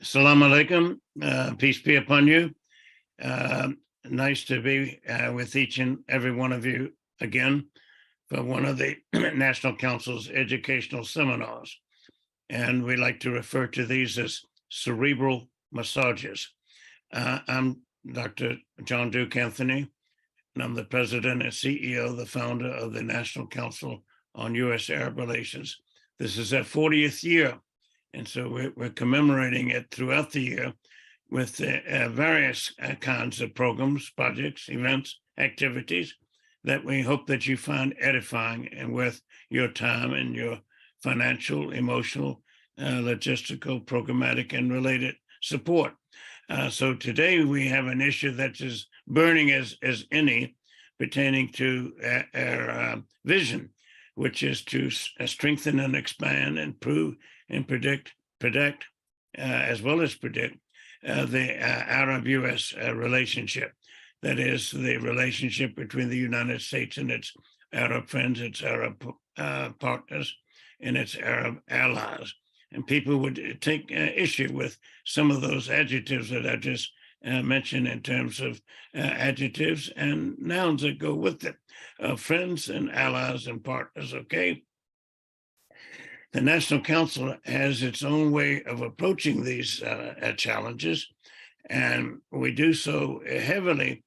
Assalamu alaikum. Peace be upon you. Nice to be with each and every one of you again for one of the National Council's educational seminars. And we like to refer to these as cerebral massages. I'm Dr. John Duke Anthony, and I'm the president and CEO, the founder of the National Council on U.S.-Arab Relations. This is our 40th year. And so we're commemorating it throughout the year with various kinds of programs, projects, events, activities that we hope that you find edifying and worth your time and your financial, emotional, logistical, programmatic, and related support. So today we have an issue that's as burning as any pertaining to our vision, which is to strengthen and expand and prove and predict, as well as predict the Arab-U.S. Relationship. That is the relationship between the United States and its Arab friends, its Arab partners, and its Arab allies. And people would take issue with some of those adjectives that I just mentioned in terms of adjectives and nouns that go with it, friends and allies and partners, okay? The National Council has its own way of approaching these challenges, and we do so heavily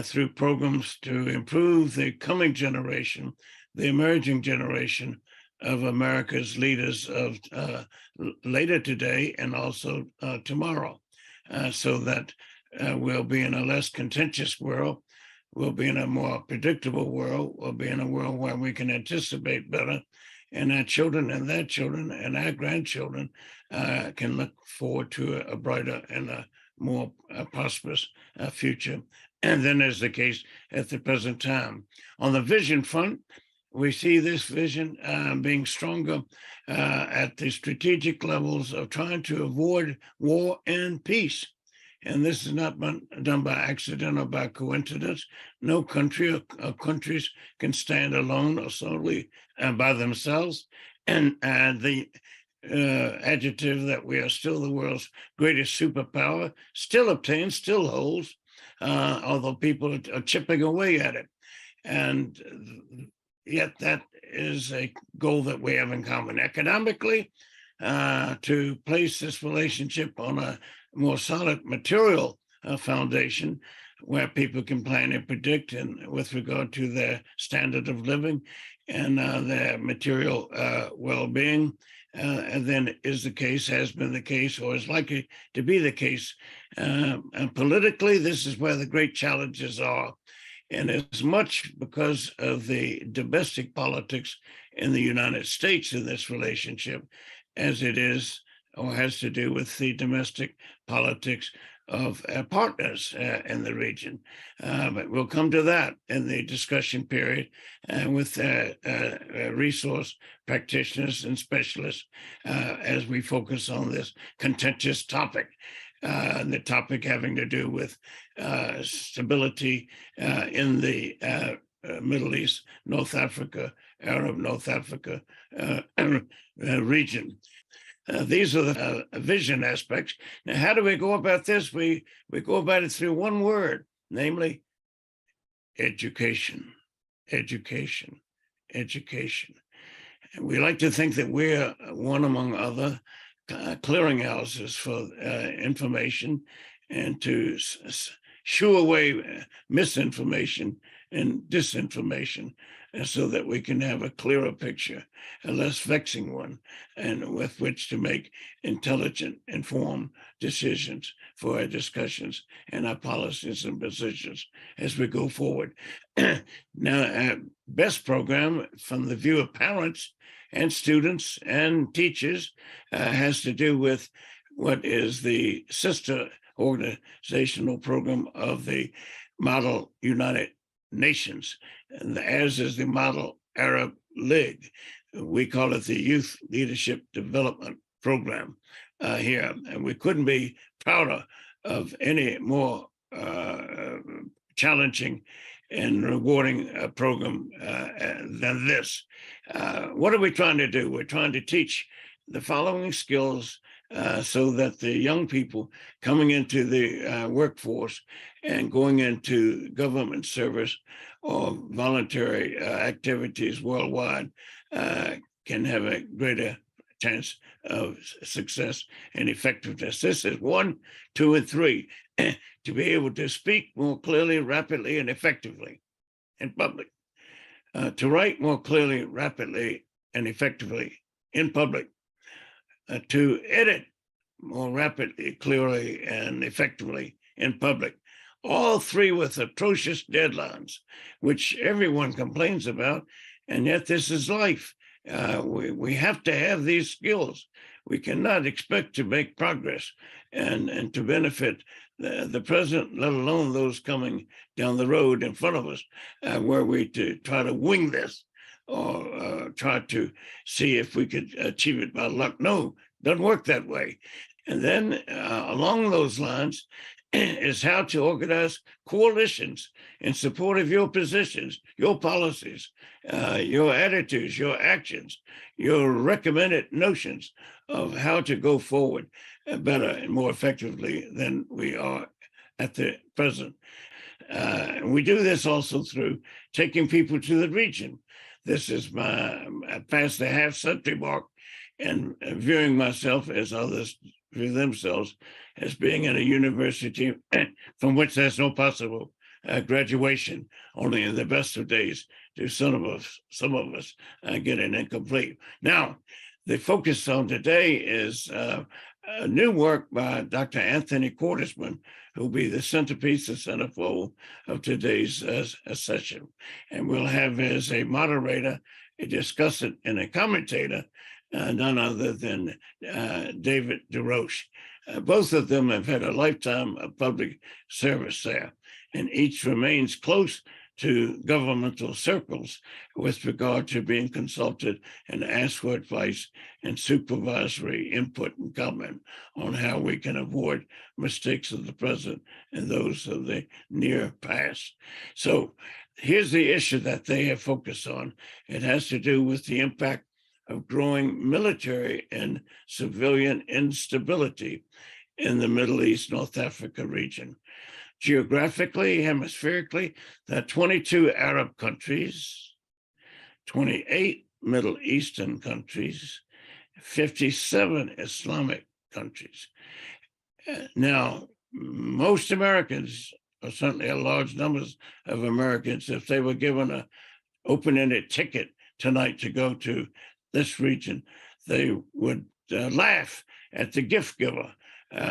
through programs to improve the coming generation, the emerging generation of America's leaders of later today and also tomorrow, so that we'll be in a less contentious world, we'll be in a more predictable world, we'll be in a world where we can anticipate better, and our children and their children and our grandchildren can look forward to a brighter and a more prosperous future. And then as the case at the present time. On the vision front, we see this vision being stronger at the strategic levels of trying to avoid war and peace. And this is not done by accident or by coincidence. No country or countries can stand alone or solely by themselves. And the adjective that we are still the world's greatest superpower still obtains, still holds, although people are chipping away at it. And yet that is a goal that we have in common. Economically, to place this relationship on a more solid material foundation where people can plan and predict and with regard to their standard of living and their material well-being, and then is the case, has been the case, or is likely to be the case. And politically, this is where the great challenges are. And as much because of the domestic politics in the United States in this relationship as it is or has to do with the domestic politics of our partners in the region. But we'll come to that in the discussion period with resource practitioners and specialists as we focus on this contentious topic. The topic having to do with stability in the Middle East, North Africa, Arab North Africa region. These are the vision aspects. Now, how do we go about this? We go about it through one word, namely education, education, education. And we like to think that we're one among other clearinghouses for information and to shoo away misinformation and disinformation so that we can have a clearer picture, a less vexing one, and with which to make intelligent, informed decisions for our discussions and our policies and positions as we go forward. Now, our best program from the view of parents and students and teachers has to do with what is the sister organizational program of the Model United Nations, and as is the Model Arab League. We call it the Youth Leadership Development Program here, and we couldn't be prouder of any more challenging and rewarding program than this. What are we trying to do? We're trying to teach the following skills so that the young people coming into the workforce and going into government service or voluntary activities worldwide can have a greater chance of success and effectiveness. This is 1, 2, and 3. To be able to speak more clearly, rapidly, and effectively in public. To write more clearly, rapidly, and effectively in public. To edit more rapidly, clearly, and effectively in public. All 3 with atrocious deadlines, which everyone complains about, and yet this is life. We have to have these skills. We cannot expect to make progress and to benefit the present, let alone those coming down the road in front of us, were we to try to wing this or try to see if we could achieve it by luck. No, doesn't work that way. And then along those lines is how to organize coalitions in support of your positions, your policies, your attitudes, your actions, your recommended notions of how to go forward better and more effectively than we are at the present. We do this also through taking people to the region. This is past the half-century mark, and viewing myself as others view themselves as being in a university from which there's no possible graduation. Only in the best of days do some of us get an incomplete. Now, the focus on today is a new work by Dr. Anthony Cordesman, who will be the centerpiece, the centerfold of today's session. And we'll have as a moderator, a discussant, and a commentator, none other than David DeRoche. Both of them have had a lifetime of public service there, and each remains close to governmental circles with regard to being consulted and asked for advice and supervisory input and comment on how we can avoid mistakes of the present and those of the near past. So here's the issue that they have focused on. It has to do with the impact of growing military and civilian instability in the Middle East, North Africa region. Geographically, hemispherically, there are 22 Arab countries, 28 Middle Eastern countries, 57 Islamic countries. Now, most Americans, or certainly a large numbers of Americans, if they were given an open-ended ticket tonight to go to this region, they would laugh at the gift giver,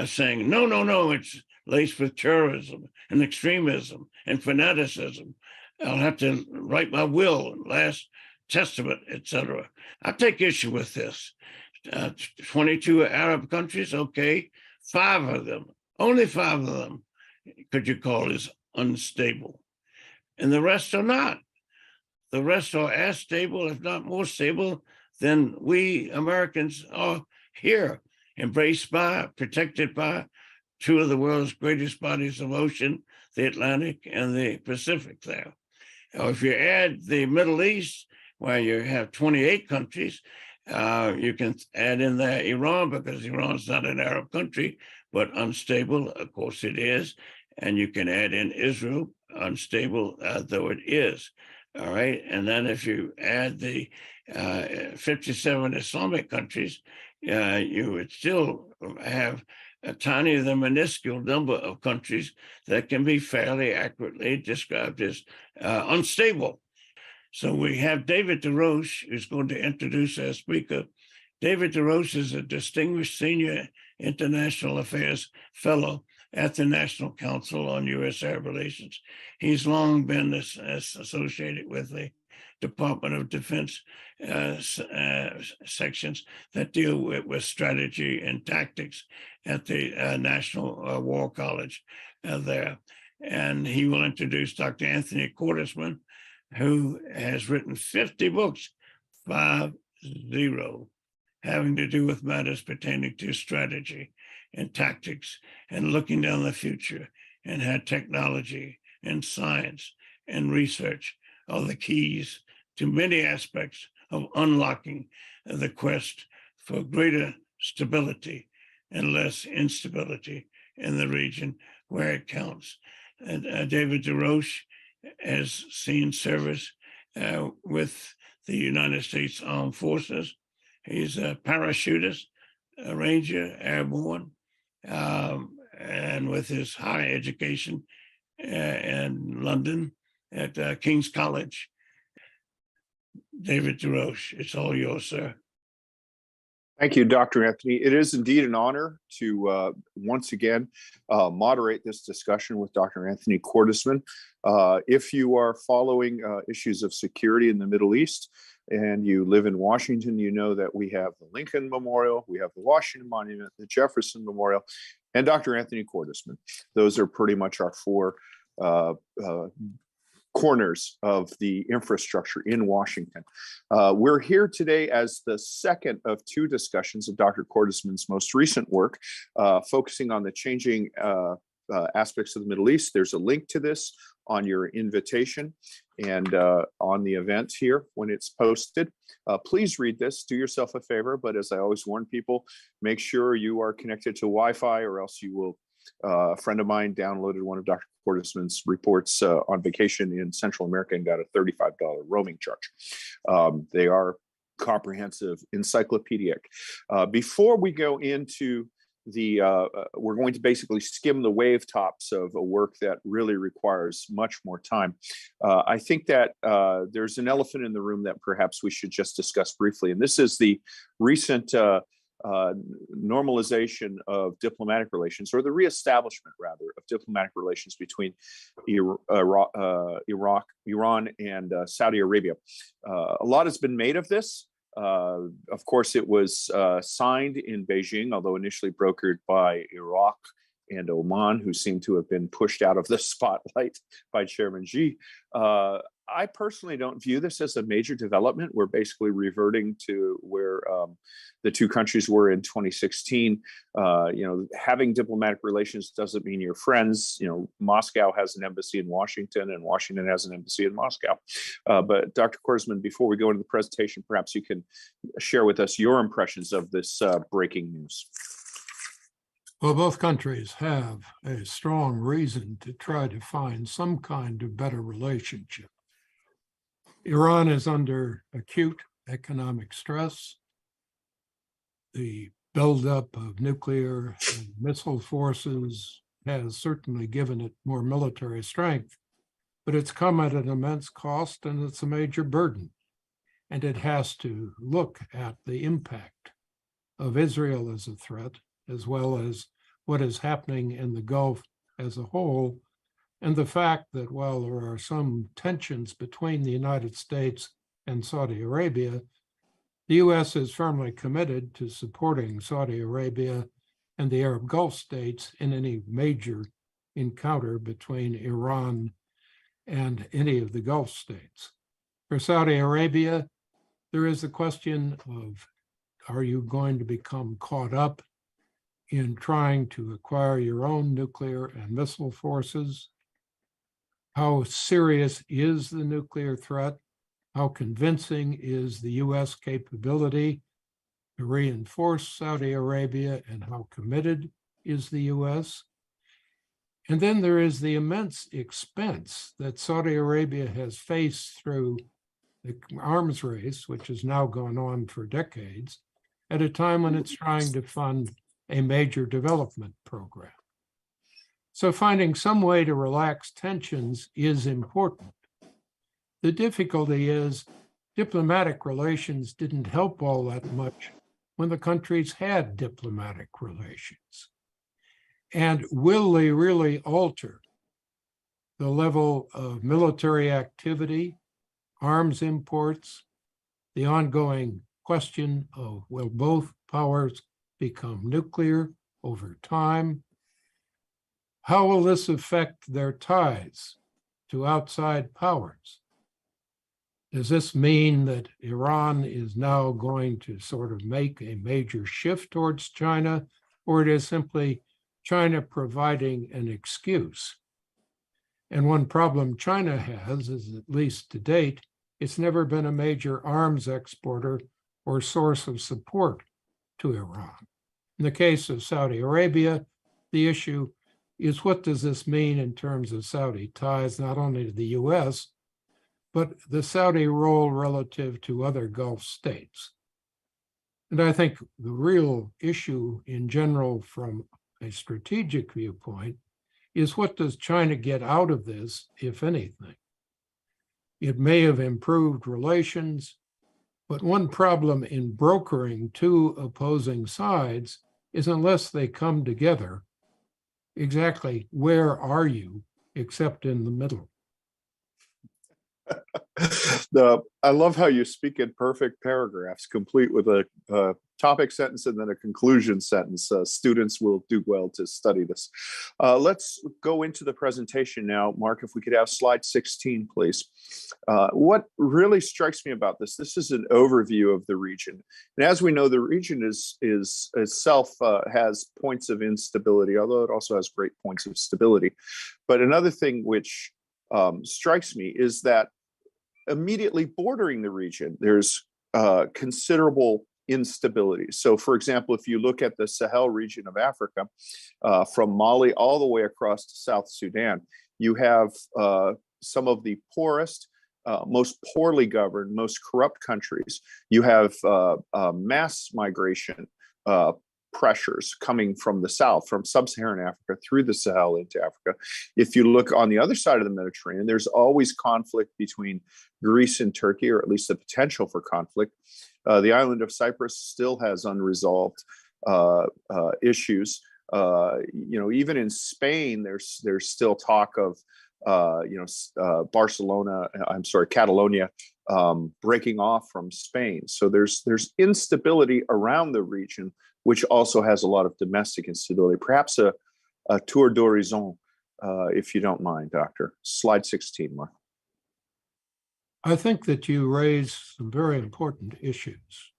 saying, no, it's laced with terrorism and extremism and fanaticism. I'll have to write my will, last testament, etc. I take issue with this. 22 Arab countries, okay, 5 of them, only 5 of them, could you call is unstable. And the rest are not. The rest are as stable, if not more stable, than we Americans are here, embraced by, protected by 2 of the world's greatest bodies of ocean, the Atlantic and the Pacific there. Now, if you add the Middle East, where you have 28 countries, you can add in there Iran, because Iran's not an Arab country, but unstable, of course it is. And you can add in Israel, unstable though it is. All right. And then if you add the 57 Islamic countries, you would still have a tiny, the minuscule number of countries that can be fairly accurately described as unstable. So we have David DeRoche, who's going to introduce our speaker. David DeRoche is a distinguished senior international affairs fellow at the National Council on U.S. Arab Relations. He's long been associated with the Department of Defense sections that deal with strategy and tactics at the National War College there. And he will introduce Dr. Anthony Cordesman, who has written 50 books, 50, having to do with matters pertaining to strategy and tactics and looking down the future, and how technology and science and research are the keys to many aspects of unlocking the quest for greater stability and less instability in the region where it counts. David DeRoche has seen service with the United States Armed Forces. He's a parachutist, a Ranger, airborne, and with his high education in London at King's College. David DeRoche, it's all yours, sir. Thank you, Dr. Anthony. It is indeed an honor to once again moderate this discussion with Dr. Anthony Cordesman. If you are following issues of security in the Middle East and you live in Washington, you know that we have the Lincoln Memorial, we have the Washington Monument, the Jefferson Memorial, and Dr. Anthony Cordesman. Those are pretty much our four corners of the infrastructure in Washington. We're here today as the second of two discussions of Dr. Cordesman's most recent work, focusing on the changing aspects of the Middle East. There's a link to this on your invitation and on the event here when it's posted. Please read this, do yourself a favor, but as I always warn people, make sure you are connected to Wi-Fi or else you will a friend of mine downloaded one of Dr. Cordesman's reports on vacation in Central America and got a $35 roaming charge. They are comprehensive, encyclopedic. Before we go into the, we're going to basically skim the wave tops of a work that really requires much more time. I think that there's an elephant in the room that perhaps we should just discuss briefly, and this is the recent normalization of diplomatic relations, or the reestablishment, rather, of diplomatic relations between Iran, and Saudi Arabia. A lot has been made of this. Of course, it was signed in Beijing, although initially brokered by Iraq and Oman, who seem to have been pushed out of the spotlight by Chairman Xi. I personally don't view this as a major development. We're basically reverting to where the two countries were in 2016. Having diplomatic relations doesn't mean you're friends. Moscow has an embassy in Washington, and Washington has an embassy in Moscow. But Dr. Cordesman, before we go into the presentation, perhaps you can share with us your impressions of this breaking news. Well, both countries have a strong reason to try to find some kind of better relationship. Iran is under acute economic stress. The buildup of nuclear and missile forces has certainly given it more military strength, but it's come at an immense cost and it's a major burden. And it has to look at the impact of Israel as a threat, as well as what is happening in the Gulf as a whole, and the fact that while there are some tensions between the United States and Saudi Arabia, the U.S. is firmly committed to supporting Saudi Arabia and the Arab Gulf states in any major encounter between Iran and any of the Gulf states. For Saudi Arabia, there is the question of, are you going to become caught up in trying to acquire your own nuclear and missile forces? How serious is the nuclear threat? How convincing is the U.S. capability to reinforce Saudi Arabia, and how committed is the U.S.? And then there is the immense expense that Saudi Arabia has faced through the arms race, which has now gone on for decades, at a time when it's trying to fund a major development program. So finding some way to relax tensions is important. The difficulty is diplomatic relations didn't help all that much when the countries had diplomatic relations. And will they really alter the level of military activity, arms imports, the ongoing question of will both powers become nuclear over time? How will this affect their ties to outside powers? Does this mean that Iran is now going to sort of make a major shift towards China, or it is simply China providing an excuse? And one problem China has is, at least to date, it's never been a major arms exporter or source of support to Iran. In the case of Saudi Arabia, the issue is what does this mean in terms of Saudi ties, not only to the US, but the Saudi role relative to other Gulf states. And I think the real issue in general from a strategic viewpoint is what does China get out of this, if anything? It may have improved relations, but one problem in brokering two opposing sides is unless they come together, exactly where are you except in the middle? I love how you speak in perfect paragraphs, complete with a topic sentence and then a conclusion sentence. Students will do well to study this. Let's go into the presentation now. Mark, if we could have slide 16, please. What really strikes me about this is an overview of the region. And as we know, the region is itself has points of instability, although it also has great points of stability. But another thing which strikes me is that immediately bordering the region, there's considerable instability. So, for example, if you look at the Sahel region of Africa, from Mali all the way across to South Sudan, you have some of the poorest, most poorly governed, most corrupt countries. You have mass migration pressures coming from the south, from sub-Saharan Africa through the Sahel into Africa. If you look on the other side of the Mediterranean, there's always conflict between Greece and Turkey, or at least the potential for conflict. The island of Cyprus still has unresolved issues. Even in Spain, there's still talk of Catalonia breaking off from Spain. So there's instability around the region, which also has a lot of domestic instability. Perhaps a tour d'horizon, if you don't mind, Doctor. Slide 16, Mark. I think that you raise some very important issues,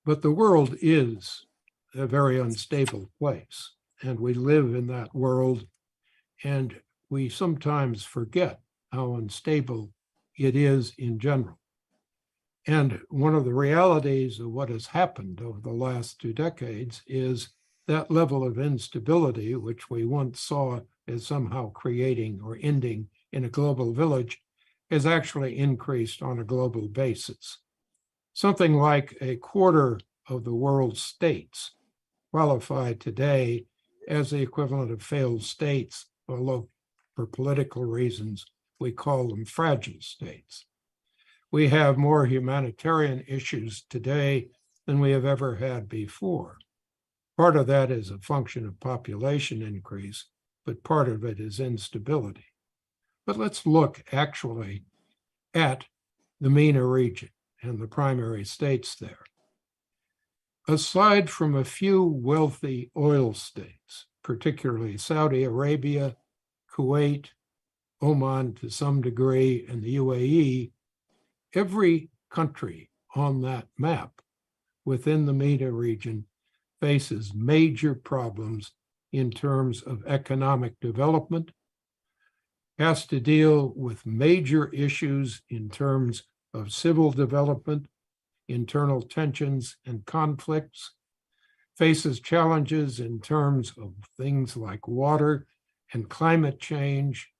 but the world is a very unstable place, and we live in that world, and we sometimes forget how unstable it is in general. And one of the realities of what has happened over the last 2 decades is that level of instability, which we once saw as somehow creating or ending in a global village, has actually increased on a global basis. Something like a quarter of the world's states qualify today as the equivalent of failed states, although for political reasons, we call them fragile states. We have more humanitarian issues today than we have ever had before. Part of that is a function of population increase, but part of it is instability. But let's look actually at the MENA region and the primary states there. Aside from a few wealthy oil states, particularly Saudi Arabia, Kuwait, Oman to some degree, and the UAE, every country on that map within the MENA region faces major problems in terms of economic development, has to deal with major issues in terms of civil development, internal tensions and conflicts, faces challenges in terms of things like water and climate change.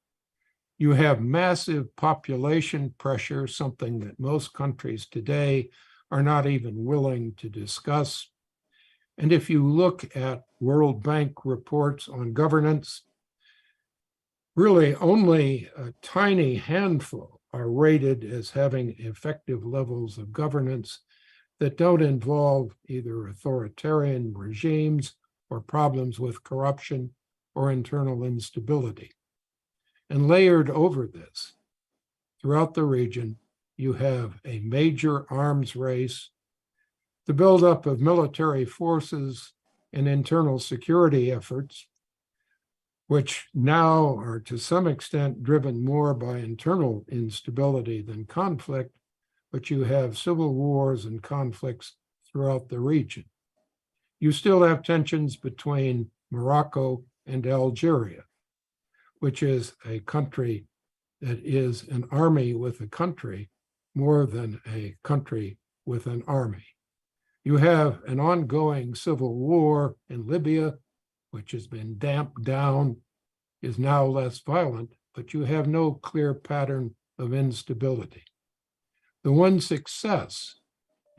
You have massive population pressure, something that most countries today are not even willing to discuss. And if you look at World Bank reports on governance, really only a tiny handful are rated as having effective levels of governance that don't involve either authoritarian regimes or problems with corruption or internal instability. And layered over this, throughout the region, you have a major arms race, the buildup of military forces and internal security efforts, which now are to some extent driven more by internal instability than conflict, but you have civil wars and conflicts throughout the region. You still have tensions between Morocco and Algeria, which is a country that is an army with a country more than a country with an army. You have an ongoing civil war in Libya, which has been damped down, is now less violent, but you have no clear pattern of instability. The one success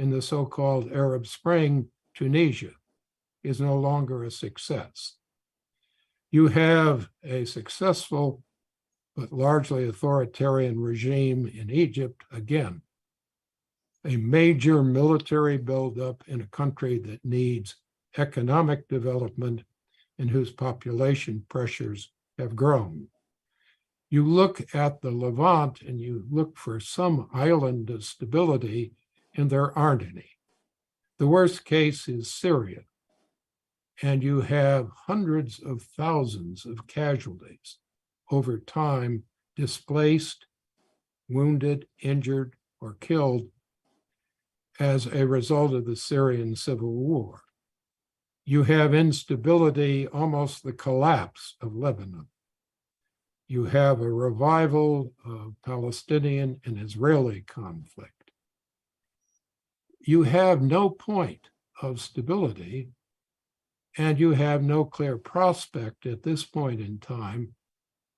in the so-called Arab Spring, Tunisia, is no longer a success. You have a successful but largely authoritarian regime in Egypt, again, a major military buildup in a country that needs economic development and whose population pressures have grown. You look at the Levant and you look for some island of stability, and there aren't any. The worst case is Syria, and you have hundreds of thousands of casualties over time, displaced, wounded, injured, or killed as a result of the Syrian civil war. You have instability, almost the collapse of Lebanon. You have a revival of Palestinian and Israeli conflict. You have no point of stability, and you have no clear prospect at this point in time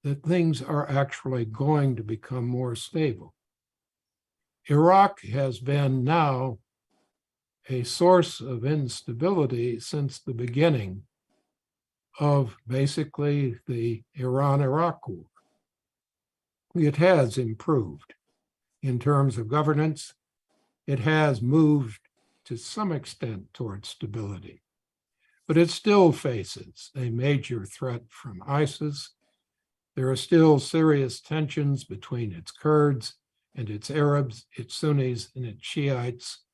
that things are actually going to become more stable. Iraq has been now a source of instability since the beginning of basically the Iran-Iraq war. It has improved in terms of governance. It has moved to some extent towards stability, but it still faces a major threat from ISIS. There are still serious tensions between its Kurds and its Arabs, its Sunnis, and its Shiites,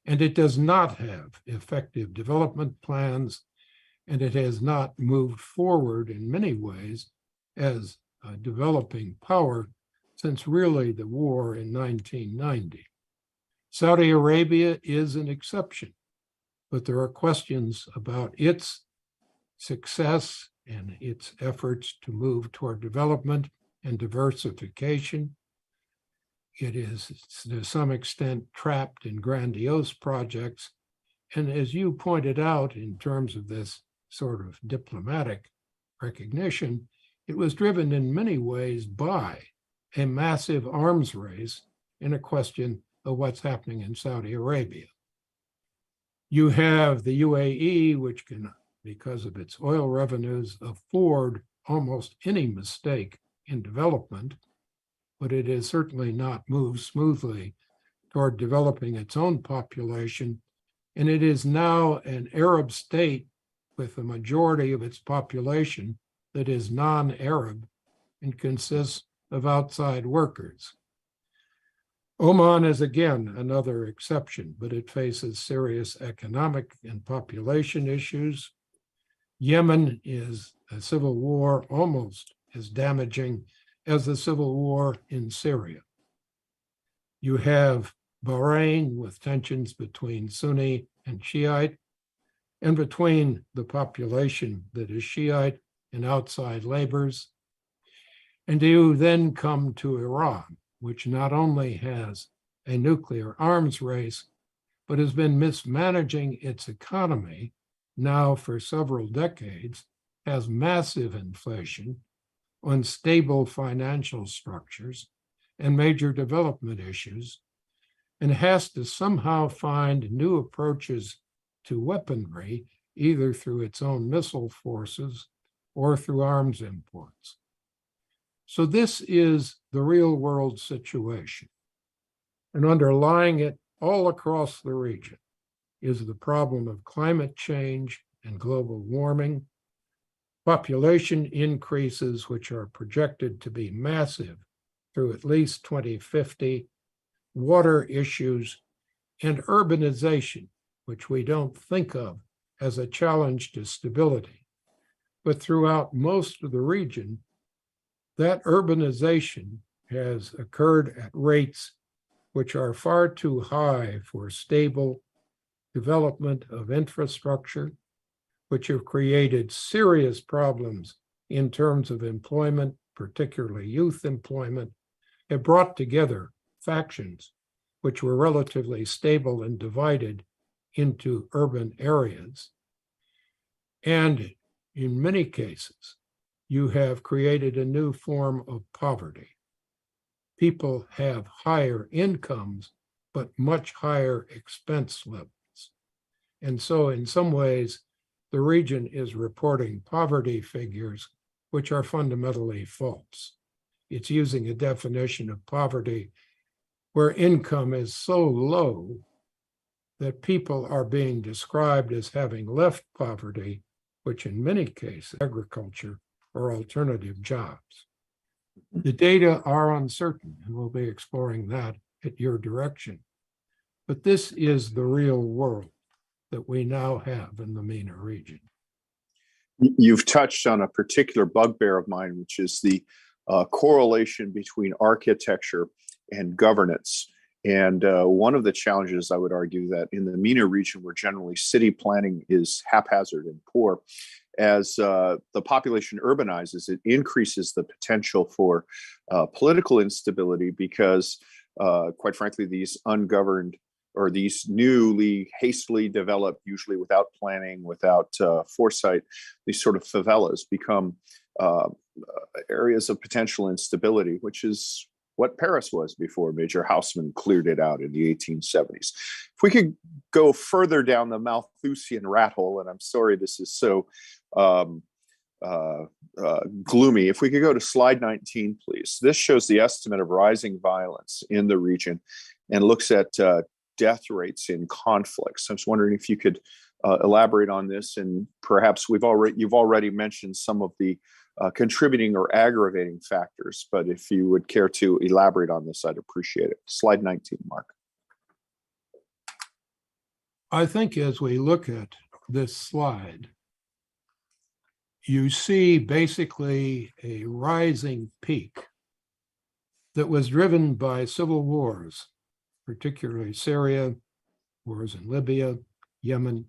and it does not have effective development plans, and it has not moved forward in many ways as a developing power since really the war in 1990. Saudi Arabia is an exception, but there are questions about its success and its efforts to move toward development and diversification. It is, to some extent, trapped in grandiose projects. And as you pointed out, in terms of this sort of diplomatic recognition, it was driven in many ways by a massive arms race in a question of what's happening in Saudi Arabia. You have the UAE, which can, because of its oil revenues, afford almost any mistake in development, but it has certainly not moved smoothly toward developing its own population. And it is now an Arab state with a majority of its population that is non-Arab and consists of outside workers. Oman is again another exception, but it faces serious economic and population issues. Yemen is a civil war almost as damaging as the civil war in Syria. You have Bahrain with tensions between Sunni and Shiite, and between the population that is Shiite and outside labors. And you then come to Iran, which not only has a nuclear arms race, but has been mismanaging its economy now for several decades, has massive inflation, unstable financial structures, and major development issues, and has to somehow find new approaches to weaponry, either through its own missile forces or through arms imports. So this is the real world situation. And underlying it all across the region is the problem of climate change and global warming, population increases, which are projected to be massive through at least 2050, water issues, and urbanization, which we don't think of as a challenge to stability. But throughout most of the region, that urbanization has occurred at rates which are far too high for stable development of infrastructure, which have created serious problems in terms of employment, particularly youth employment, have brought together factions which were relatively stable and divided into urban areas. And in many cases, you have created a new form of poverty. People have higher incomes, but much higher expense levels. And so in some ways, the region is reporting poverty figures which are fundamentally false. It's using a definition of poverty where income is so low that people are being described as having left poverty, which in many cases, agriculture or alternative jobs. The data are uncertain, and we'll be exploring that at your direction. But this is the real world that we now have in the MENA region. You've touched on a particular bugbear of mine, which is the correlation between architecture and governance. And one of the challenges, I would argue, that in the MENA region, where generally city planning is haphazard and poor, as the population urbanizes, it increases the potential for political instability because, quite frankly, these ungoverned or these newly hastily developed, usually without planning, without foresight, these sort of favelas become areas of potential instability, which is what Paris was before Major Haussmann cleared it out in the 1870s. If we could go further down the Malthusian rat hole, and I'm sorry this is so gloomy, if we could go to slide 19, please. This shows the estimate of rising violence in the region and looks at death rates in conflicts. I was wondering if you could elaborate on this, and perhaps you've already mentioned some of the contributing or aggravating factors, but if you would care to elaborate on this, I'd appreciate it. Slide 19, Mark. I think as we look at this slide, you see basically a rising peak that was driven by civil wars, particularly Syria, wars in Libya, Yemen,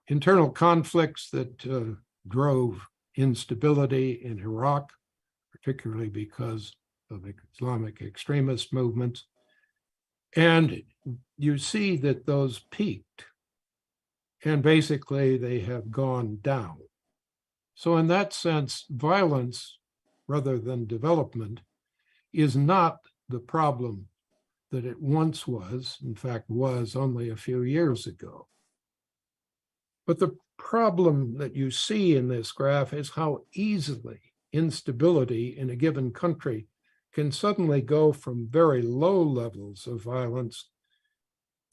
internal conflicts that drove instability in Iraq, particularly because of Islamic extremist movements. And you see that those peaked, and basically they have gone down. So in that sense, violence, rather than development, is not the problem that it once was, in fact, was only a few years ago. But the problem that you see in this graph is how easily instability in a given country can suddenly go from very low levels of violence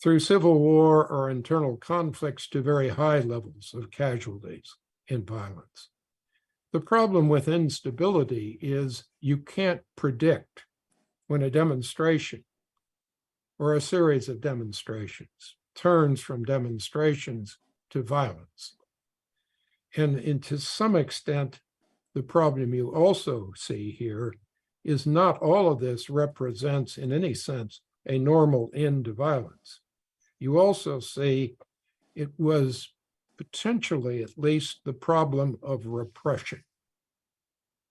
through civil war or internal conflicts to very high levels of casualties in violence. The problem with instability is you can't predict when a demonstration or a series of demonstrations turns from demonstrations to violence. And to some extent, the problem you also see here is not all of this represents in any sense a normal end to violence. You also see it was potentially at least the problem of repression.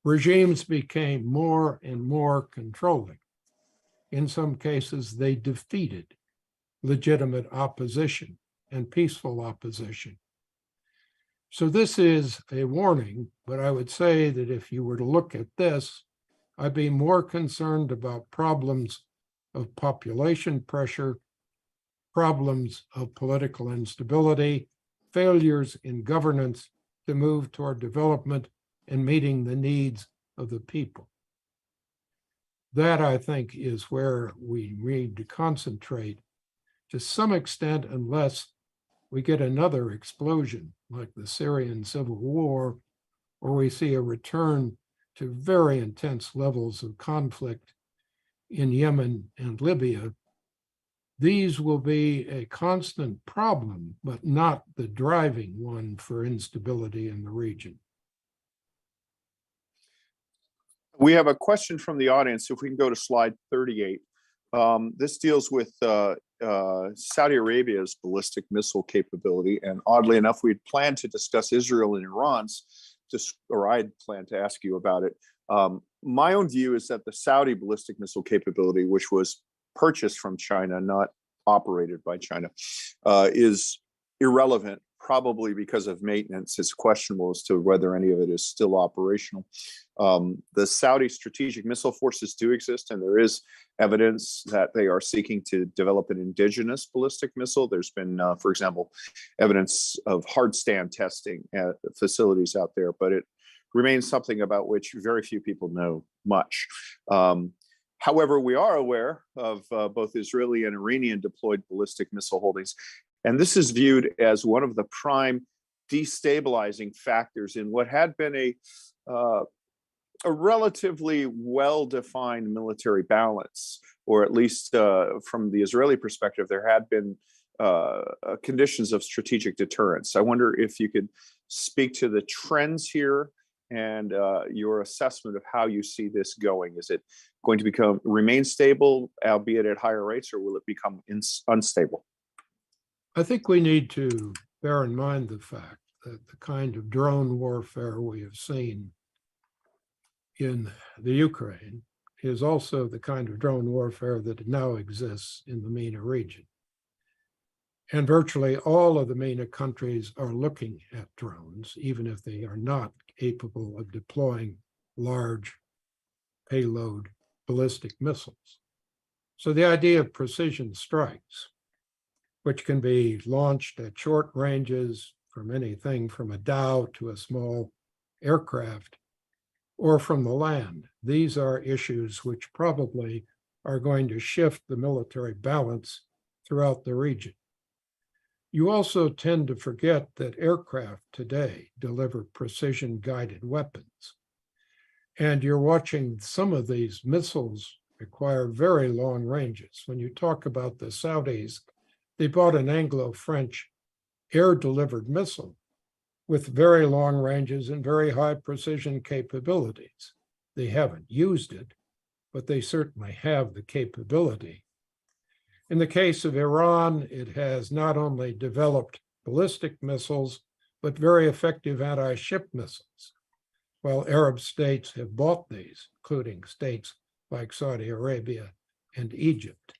Regimes became more and more controlling. In some cases, they defeated legitimate opposition and peaceful opposition. So this is a warning, but I would say that if you were to look at this, I'd be more concerned about problems of population pressure, problems of political instability, failures in governance to move toward development and meeting the needs of the people. That, I think, is where we need to concentrate to some extent, unless we get another explosion like the Syrian civil war, or we see a return to very intense levels of conflict in Yemen and Libya. These will be a constant problem, but not the driving one for instability in the region. We have a question from the audience. If we can go to slide 38. This deals with Saudi Arabia's ballistic missile capability. And oddly enough, we'd planned to discuss Israel and Iran's, or I'd planned to ask you about it. My own view is that the Saudi ballistic missile capability, which was purchased from China, not operated by China, is irrelevant, probably because of maintenance. It's questionable as to whether any of it is still operational. The Saudi strategic missile forces do exist, and there is evidence that they are seeking to develop an indigenous ballistic missile. There's been, for example, evidence of hard stand testing at facilities out there, but it remains something about which very few people know much. However, we are aware of both Israeli and Iranian deployed ballistic missile holdings, and this is viewed as one of the prime destabilizing factors in what had been a relatively well-defined military balance, or at least from the Israeli perspective, there had been conditions of strategic deterrence. I wonder if you could speak to the trends here and your assessment of how you see this going. Is it going to remain stable, albeit at higher rates, or will it become unstable? I think we need to bear in mind the fact that the kind of drone warfare we have seen in the Ukraine is also the kind of drone warfare that now exists in the MENA region. And virtually all of the MENA countries are looking at drones, even if they are not capable of deploying large payload ballistic missiles. So the idea of precision strikes, which can be launched at short ranges from anything from a dhow to a small aircraft, or from the land. These are issues which probably are going to shift the military balance throughout the region. You also tend to forget that aircraft today deliver precision-guided weapons. And you're watching some of these missiles require very long ranges. When you talk about the Saudis, they bought an Anglo-French air-delivered missile with very long ranges and very high precision capabilities. They haven't used it, but they certainly have the capability. In the case of Iran, it has not only developed ballistic missiles, but very effective anti-ship missiles, while Arab states have bought these, including states like Saudi Arabia and Egypt.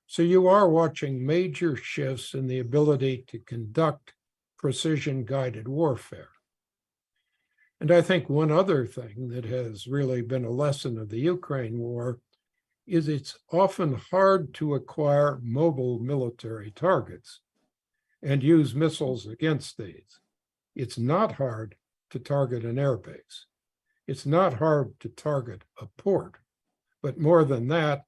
So you are watching major shifts in the ability to conduct precision-guided warfare. And I think one other thing that has really been a lesson of the Ukraine war is it's often hard to acquire mobile military targets and use missiles against these. It's not hard to target an airbase. It's not hard to target a port. But more than that,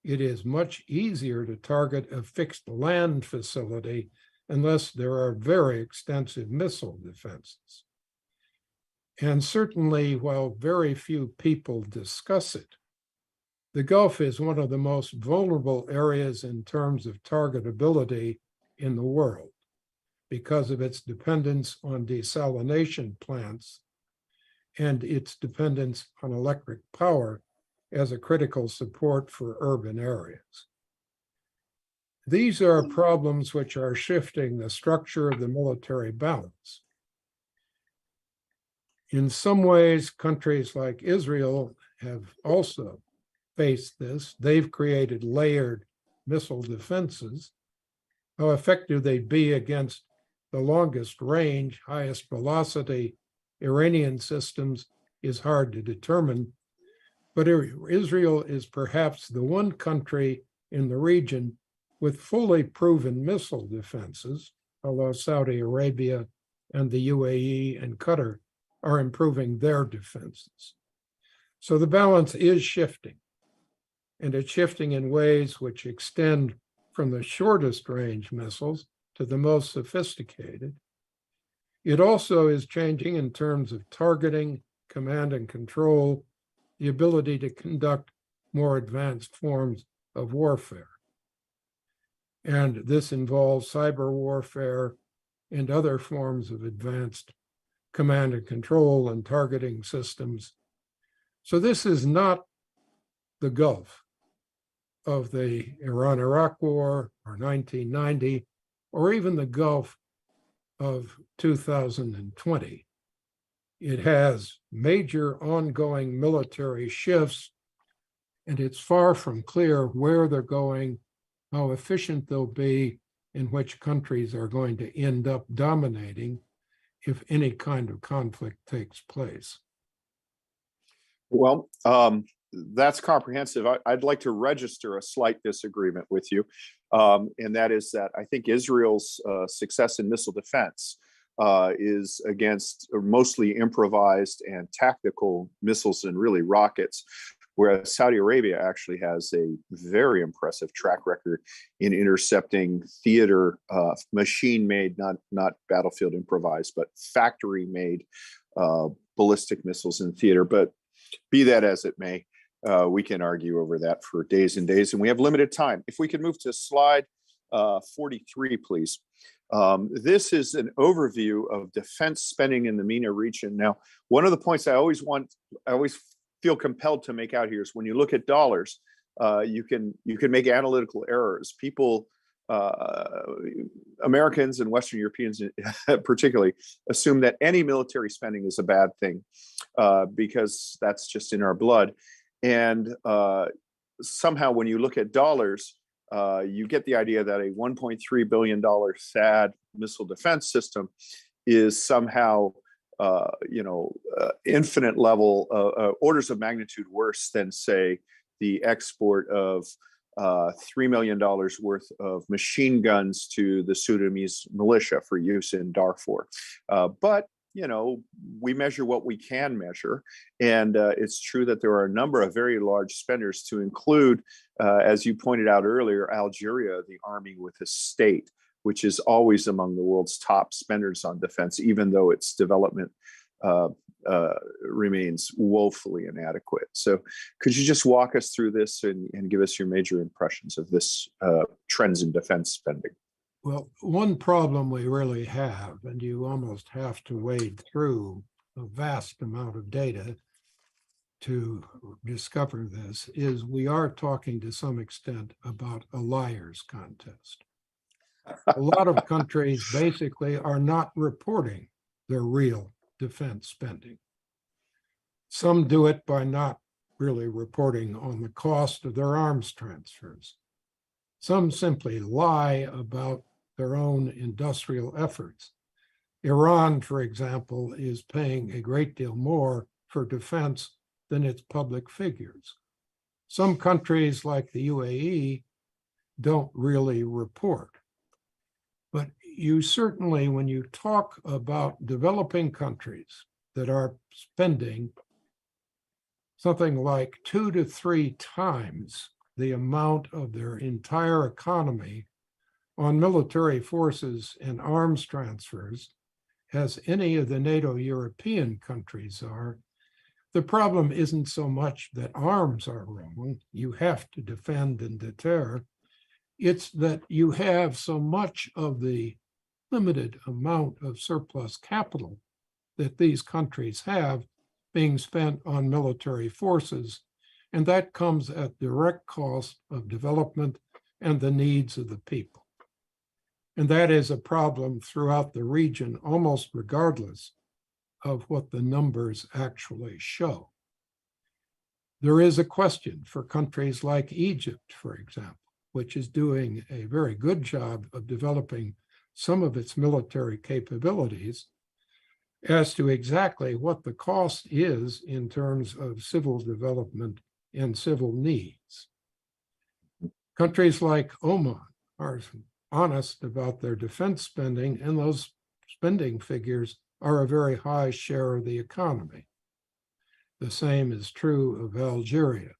it is much easier to target a fixed land facility unless there are very extensive missile defenses. And certainly, while very few people discuss it, the Gulf is one of the most vulnerable areas in terms of targetability in the world because of its dependence on desalination plants and its dependence on electric power as a critical support for urban areas. These are problems which are shifting the structure of the military balance. In some ways, countries like Israel have also faced this. They've created layered missile defenses. How effective they'd be against the longest range, highest velocity Iranian systems is hard to determine. But Israel is perhaps the one country in the region with fully proven missile defenses, although Saudi Arabia and the UAE and Qatar are improving their defenses. So the balance is shifting, and it's shifting in ways which extend from the shortest range missiles to the most sophisticated. It also is changing in terms of targeting, command and control, the ability to conduct more advanced forms of warfare. And this involves cyber warfare and other forms of advanced command and control and targeting systems. So this is not the Gulf of the Iran-Iraq War or 1990, or even the Gulf of 2020. It has major ongoing military shifts, and it's far from clear where they're going how efficient they'll be, and which countries are going to end up dominating if any kind of conflict takes place. Well, that's comprehensive. I'd like to register a slight disagreement with you, and that is that I think Israel's success in missile defense is against mostly improvised and tactical missiles and really rockets, whereas Saudi Arabia actually has a very impressive track record in intercepting theater, machine-made, not battlefield improvised, but factory-made ballistic missiles in theater. But be that as it may, we can argue over that for days and days, and we have limited time. If we could move to slide 43, please. This is an overview of defense spending in the MENA region. Now, one of the points I always feel compelled to make out here is when you look at dollars, you can make analytical errors. People, Americans and Western Europeans particularly, assume that any military spending is a bad thing because that's just in our blood. And somehow when you look at dollars, you get the idea that a $1.3 billion THAAD missile defense system is somehow, infinite level, orders of magnitude worse than, say, the export of $3 million worth of machine guns to the Sudanese militia for use in Darfur. But we measure what we can measure. And it's true that there are a number of very large spenders, to include, as you pointed out earlier, Algeria, the army with a state, which is always among the world's top spenders on defense, even though its development remains woefully inadequate. So could you just walk us through this and give us your major impressions of this trends in defense spending? Well, one problem we really have, and you almost have to wade through a vast amount of data to discover this, is we are talking to some extent about a liar's contest. A lot of countries basically are not reporting their real defense spending. Some do it by not really reporting on the cost of their arms transfers. Some simply lie about their own industrial efforts. Iran, for example, is paying a great deal more for defense than its public figures. Some countries like the UAE don't really report. But you certainly, when you talk about developing countries that are spending something like 2 to 3 times the amount of their entire economy on military forces and arms transfers as any of the NATO European countries are, the problem isn't so much that arms are wrong. You have to defend and deter. It's that you have so much of the limited amount of surplus capital that these countries have being spent on military forces, and that comes at direct cost of development and the needs of the people. And that is a problem throughout the region, almost regardless of what the numbers actually show. There is a question for countries like Egypt, for example, which is doing a very good job of developing some of its military capabilities, as to exactly what the cost is in terms of civil development and civil needs. Countries like Oman are honest about their defense spending, and those spending figures are a very high share of the economy. The same is true of Algeria.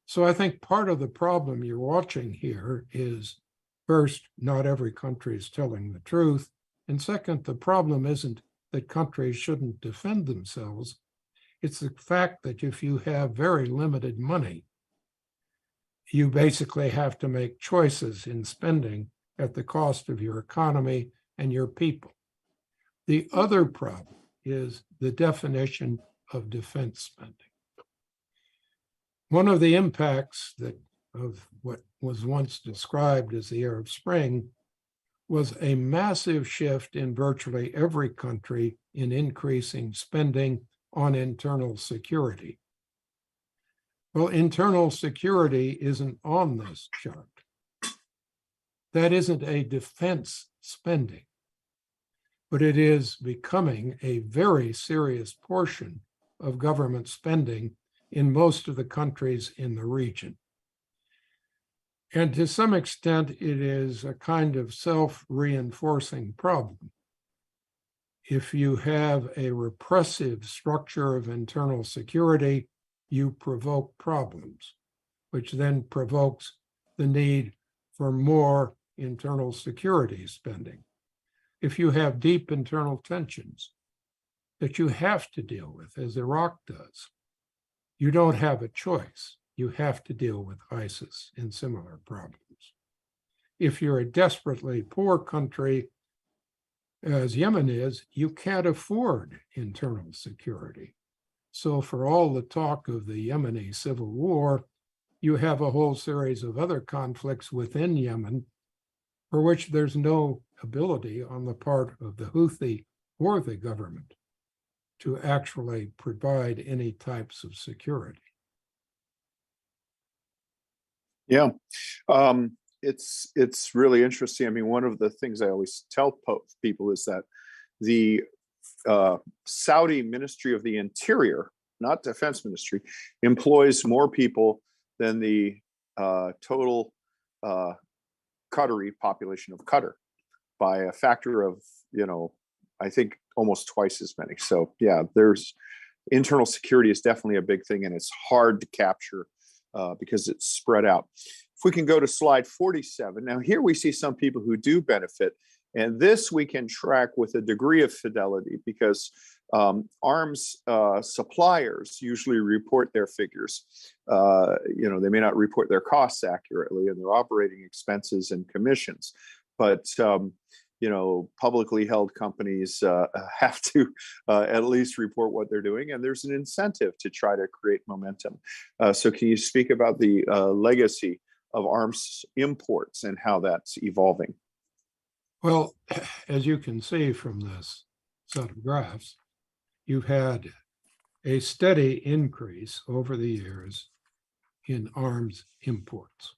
So I think part of the problem you're watching here is, first, not every country is telling the truth. And second, the problem isn't that countries shouldn't defend themselves. It's the fact that if you have very limited money, you basically have to make choices in spending at the cost of your economy and your people. The other problem is the definition of defense spending. One of the impacts of what was once described as the Arab Spring was a massive shift in virtually every country in increasing spending on internal security. Well, internal security isn't on this chart. That isn't a defense spending, but it is becoming a very serious portion of government spending in most of the countries in the region. And to some extent, it is a kind of self-reinforcing problem. If you have a repressive structure of internal security, you provoke problems, which then provokes the need for more internal security spending. If you have deep internal tensions that you have to deal with, as Iraq does, you don't have a choice. You have to deal with ISIS and similar problems. If you're a desperately poor country, as Yemen is, you can't afford internal security. So for all the talk of the Yemeni civil war, you have a whole series of other conflicts within Yemen for which there's no ability on the part of the Houthi or the government to actually provide any types of security. Yeah, it's really interesting. I mean, one of the things I always tell people is that the Saudi Ministry of the Interior, not Defense Ministry, employs more people than the total Qatari population of Qatar by a factor of, I think almost twice as many. So yeah, there's internal security is definitely a big thing, and it's hard to capture because it's spread out. If we can go to slide 47. Now here we see some people who do benefit, and this we can track with a degree of fidelity because arms suppliers usually report their figures. They may not report their costs accurately and their operating expenses and commissions, but publicly held companies have to at least report what they're doing, and there's an incentive to try to create momentum. So can you speak about the legacy of arms imports and how that's evolving? Well, as you can see from this set of graphs, you've had a steady increase over the years in arms imports.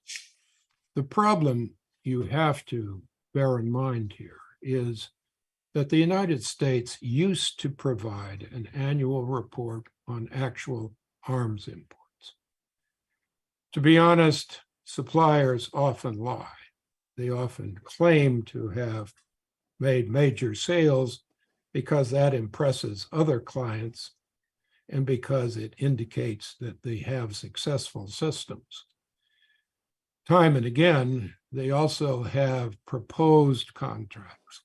The problem you have to bear in mind here is that the United States used to provide an annual report on actual arms imports. To be honest, suppliers often lie. They often claim to have made major sales because that impresses other clients and because it indicates that they have successful systems. Time and again, they also have proposed contracts,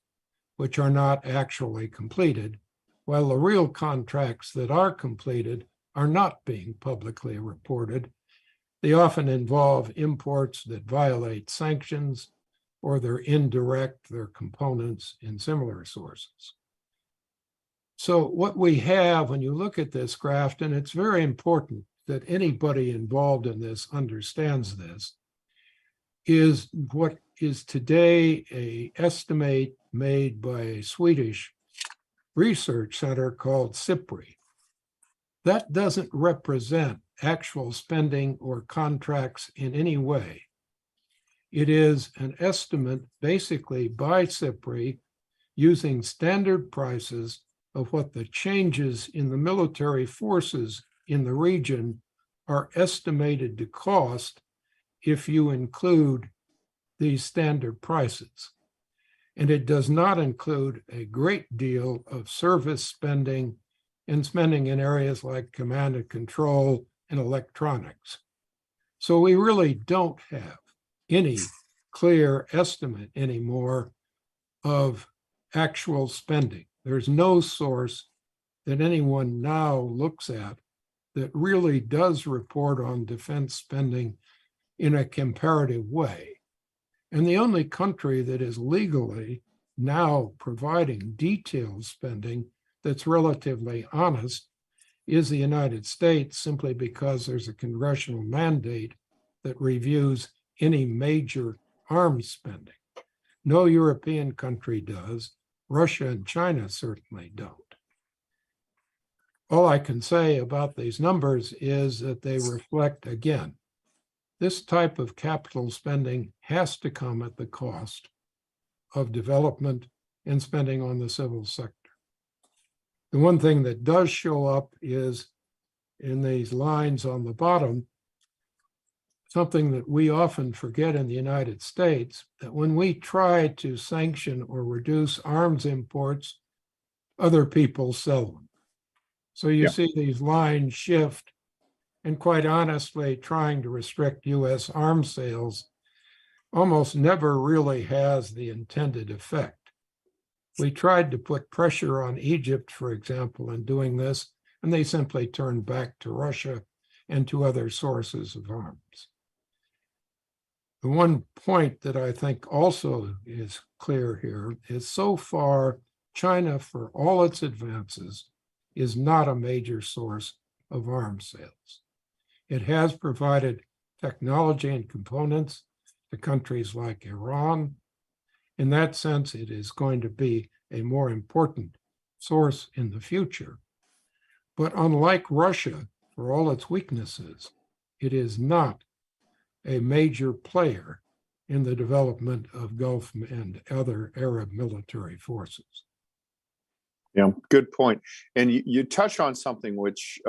which are not actually completed, while the real contracts that are completed are not being publicly reported. They often involve imports that violate sanctions, or they're indirect, they're components in similar sources. So what we have when you look at this graph, and it's very important that anybody involved in this understands this, is what is today an estimate made by a Swedish research center called SIPRI. That doesn't represent actual spending or contracts in any way. It is an estimate basically by SIPRI using standard prices of what the changes in the military forces in the region are estimated to cost if you include these standard prices. And it does not include a great deal of service spending and spending in areas like command and control and electronics. So we really don't have any clear estimate anymore of actual spending. There's no source that anyone now looks at that really does report on defense spending in a comparative way. And the only country that is legally now providing detailed spending that's relatively honest is the United States, simply because there's a congressional mandate that reviews any major arms spending. No European country does. Russia and China certainly don't. All I can say about these numbers is that they reflect, again, this type of capital spending has to come at the cost of development and spending on the civil sector. The one thing that does show up is in these lines on the bottom, something that we often forget in the United States, that when we try to sanction or reduce arms imports, other people sell them. So you see these lines shift, and quite honestly, trying to restrict US arms sales almost never really has the intended effect. We tried to put pressure on Egypt, for example, in doing this, and they simply turned back to Russia and to other sources of arms. The one point that I think also is clear here is so far, China, for all its advances, is not a major source of arms sales. It has provided technology and components to countries like Iran. In that sense, it is going to be a more important source in the future. But unlike Russia, for all its weaknesses, it is not a major player in the development of Gulf and other Arab military forces. Yeah, good point. And you touch on something which,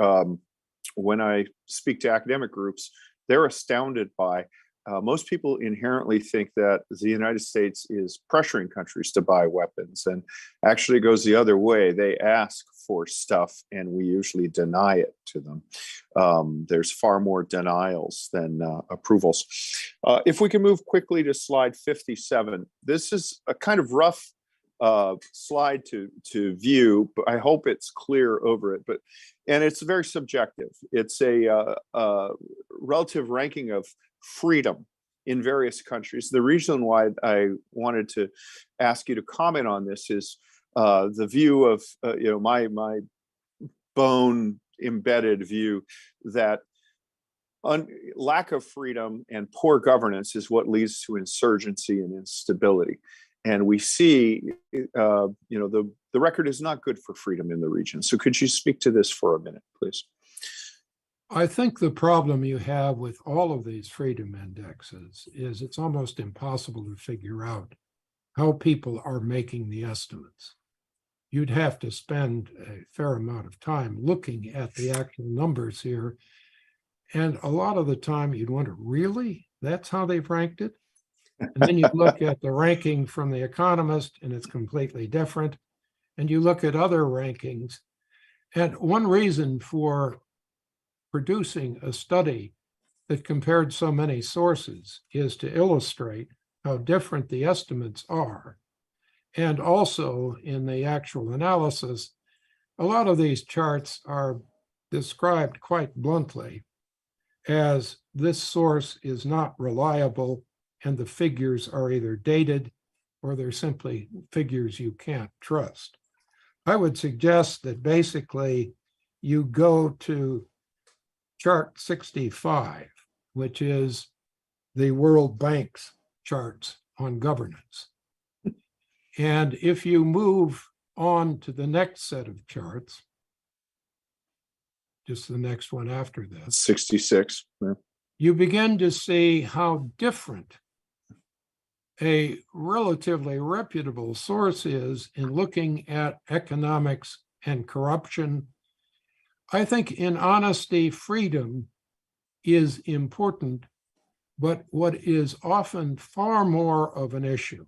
when I speak to academic groups, they're astounded by. Most people inherently think that the United States is pressuring countries to buy weapons, and actually it goes the other way. They ask for stuff and we usually deny it to them. There's far more denials than approvals. If we can move quickly to slide 57, this is a kind of rough slide to view, but I hope it's clear over it. And it's very subjective. It's a relative ranking of freedom in various countries. The reason why I wanted to ask you to comment on this is the view of my bone embedded view that lack of freedom and poor governance is what leads to insurgency and instability. And we see, the record is not good for freedom in the region. So could you speak to this for a minute, please? I think the problem you have with all of these freedom indexes is it's almost impossible to figure out how people are making the estimates. You'd have to spend a fair amount of time looking at the actual numbers here. And a lot of the time you'd wonder, really? That's how they've ranked it? And then you look at the ranking from The Economist, and it's completely different. And you look at other rankings. And one reason for producing a study that compared so many sources is to illustrate how different the estimates are. And also in the actual analysis, a lot of these charts are described quite bluntly as this source is not reliable and the figures are either dated or they're simply figures you can't trust. I would suggest that basically you go to chart 65, which is the World Bank's charts on governance. And if you move on to the next set of charts, just the next one after this, 66, yeah. You begin to see how different a relatively reputable source is in looking at economics and corruption. I think in honesty, freedom is important, but what is often far more of an issue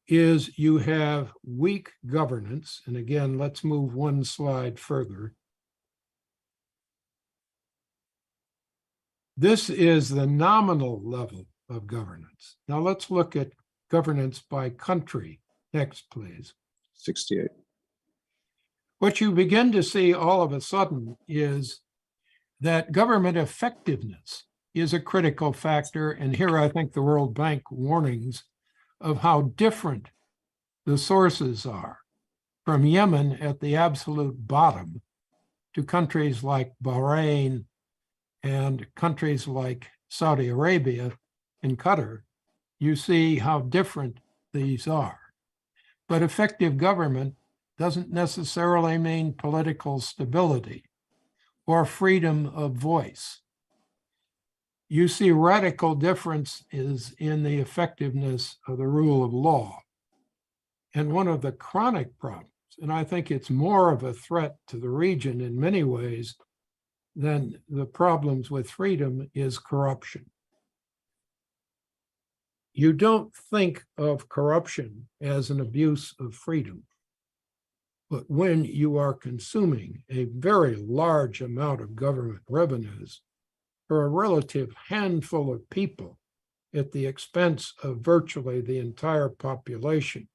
is you have weak governance. And again, let's move one slide further. This is the nominal level of governance. Now let's look at governance by country. Next, please. 68. What you begin to see all of a sudden is that government effectiveness is a critical factor. And here I think the World Bank warnings of how different the sources are, from Yemen at the absolute bottom to countries like Bahrain and countries like Saudi Arabia and Qatar. You see how different these are. But effective government doesn't necessarily mean political stability or freedom of voice. You see radical differences in the effectiveness of the rule of law. And one of the chronic problems, and I think it's more of a threat to the region in many ways than the problems with freedom, is corruption. You don't think of corruption as an abuse of freedom. But when you are consuming a very large amount of government revenues for a relative handful of people at the expense of virtually the entire population,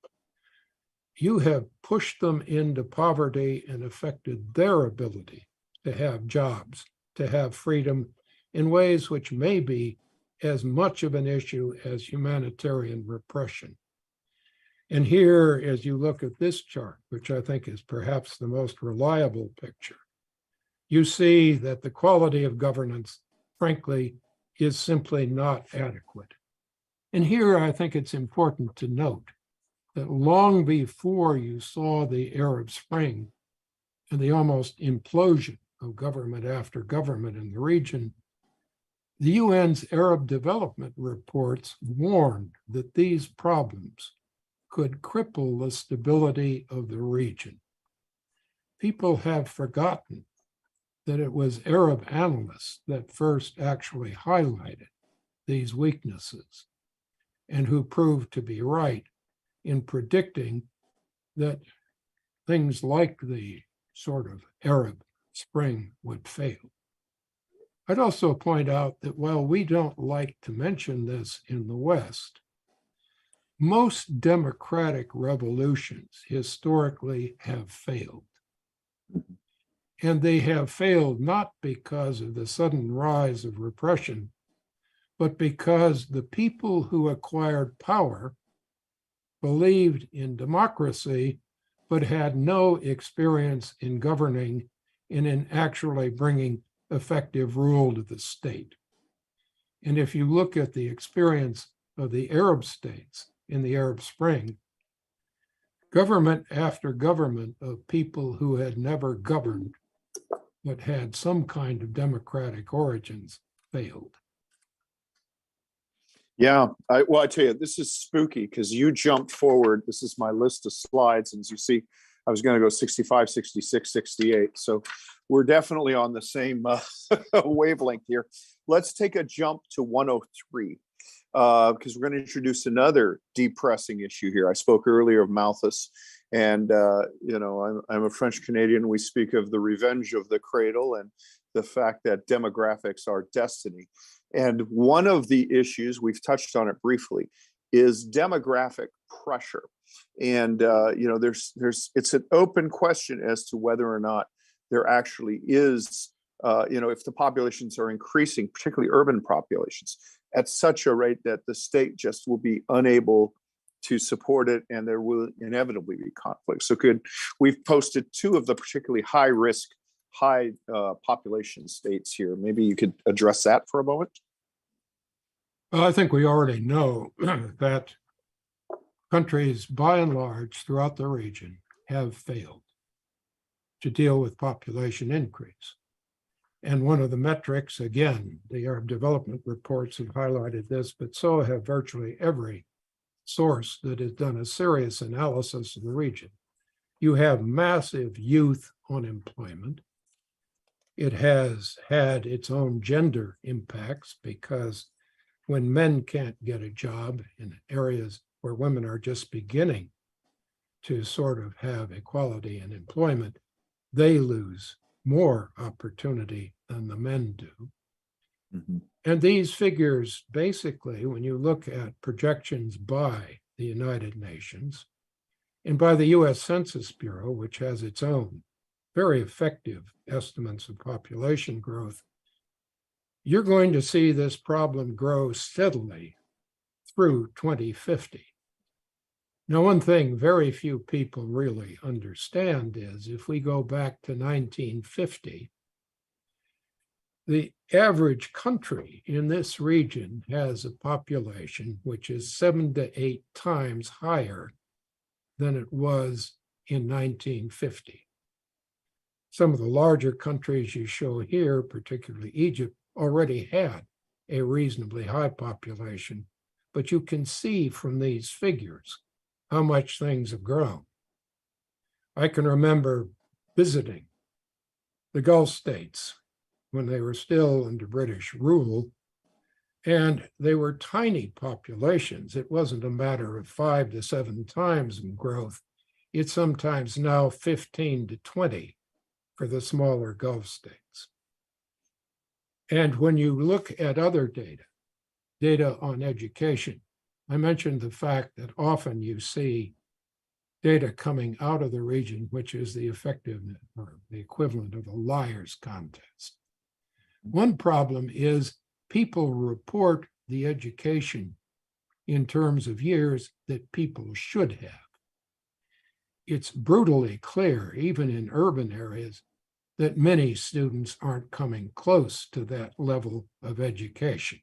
you have pushed them into poverty and affected their ability to have jobs, to have freedom in ways which may be as much of an issue as humanitarian repression. And here, as you look at this chart, which I think is perhaps the most reliable picture, you see that the quality of governance, frankly, is simply not adequate. And here I think it's important to note that long before you saw the Arab Spring and the almost implosion of government after government in the region, the UN's Arab Development Reports warned that these problems could cripple the stability of the region. People have forgotten that it was Arab analysts that first actually highlighted these weaknesses and who proved to be right in predicting that things like the sort of Arab Spring would fail. I'd also point out that while we don't like to mention this in the West, most democratic revolutions historically have failed. And they have failed not because of the sudden rise of repression, but because the people who acquired power believed in democracy, but had no experience in governing and in actually bringing effective rule to the state. And if you look at the experience of the Arab states in the Arab Spring, government after government of people who had never governed but had some kind of democratic origins failed. Yeah, I tell you, this is spooky because you jumped forward. This is my list of slides. And as you see, I was going to go 65, 66, 68. So we're definitely on the same wavelength here. Let's take a jump to 103 because we're going to introduce another depressing issue here. I spoke earlier of Malthus. And, I'm a French Canadian. We speak of the revenge of the cradle and the fact that demographics are destiny. And one of the issues, we've touched on it briefly, is demographic pressure. And, it's an open question as to whether or not there actually is, if the populations are increasing, particularly urban populations, at such a rate that the state just will be unable to support it, and there will inevitably be conflict. So we've posted two of the particularly high risk, high population states here. Maybe you could address that for a moment. Well, I think we already know that countries, by and large, throughout the region have failed to deal with population increase. And one of the metrics, again, the Arab Development Reports have highlighted this, but so have virtually every source that has done a serious analysis of the region. You have massive youth unemployment. It has had its own gender impacts because when men can't get a job in areas where women are just beginning to sort of have equality in employment, they lose more opportunity than the men do. Mm-hmm. And these figures, basically, when you look at projections by the United Nations and by the US Census Bureau, which has its own very effective estimates of population growth, you're going to see this problem grow steadily through 2050. Now, one thing very few people really understand is if we go back to 1950, the average country in this region has a population which is 7 to 8 times higher than it was in 1950. Some of the larger countries you show here, particularly Egypt, already had a reasonably high population, but you can see from these figures how much things have grown. I can remember visiting the Gulf states when they were still under British rule, and they were tiny populations. It wasn't a matter of 5 to 7 times in growth. It's sometimes now 15 to 20 for the smaller Gulf states. And when you look at other data on education, I mentioned the fact that often you see data coming out of the region, which is the effectiveness or the equivalent of a liar's contest. One problem is people report the education in terms of years that people should have. It's brutally clear, even in urban areas, that many students aren't coming close to that level of education.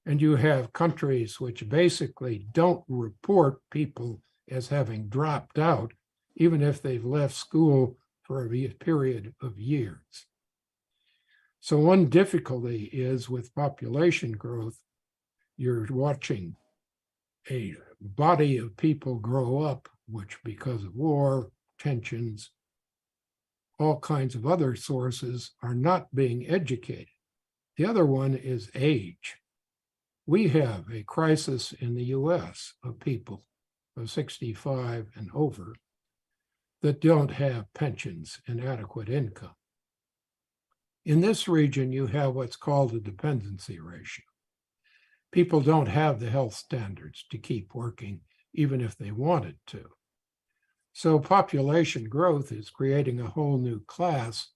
And you have countries which basically don't report people as having dropped out, even if they've left school for a period of years. So one difficulty is with population growth, you're watching a body of people grow up, which because of war, tensions, all kinds of other sources are not being educated. The other one is age. We have a crisis in the US of people of 65 and over that don't have pensions and adequate income. In this region, you have what's called a dependency ratio. People don't have the health standards to keep working, even if they wanted to. So population growth is creating a whole new class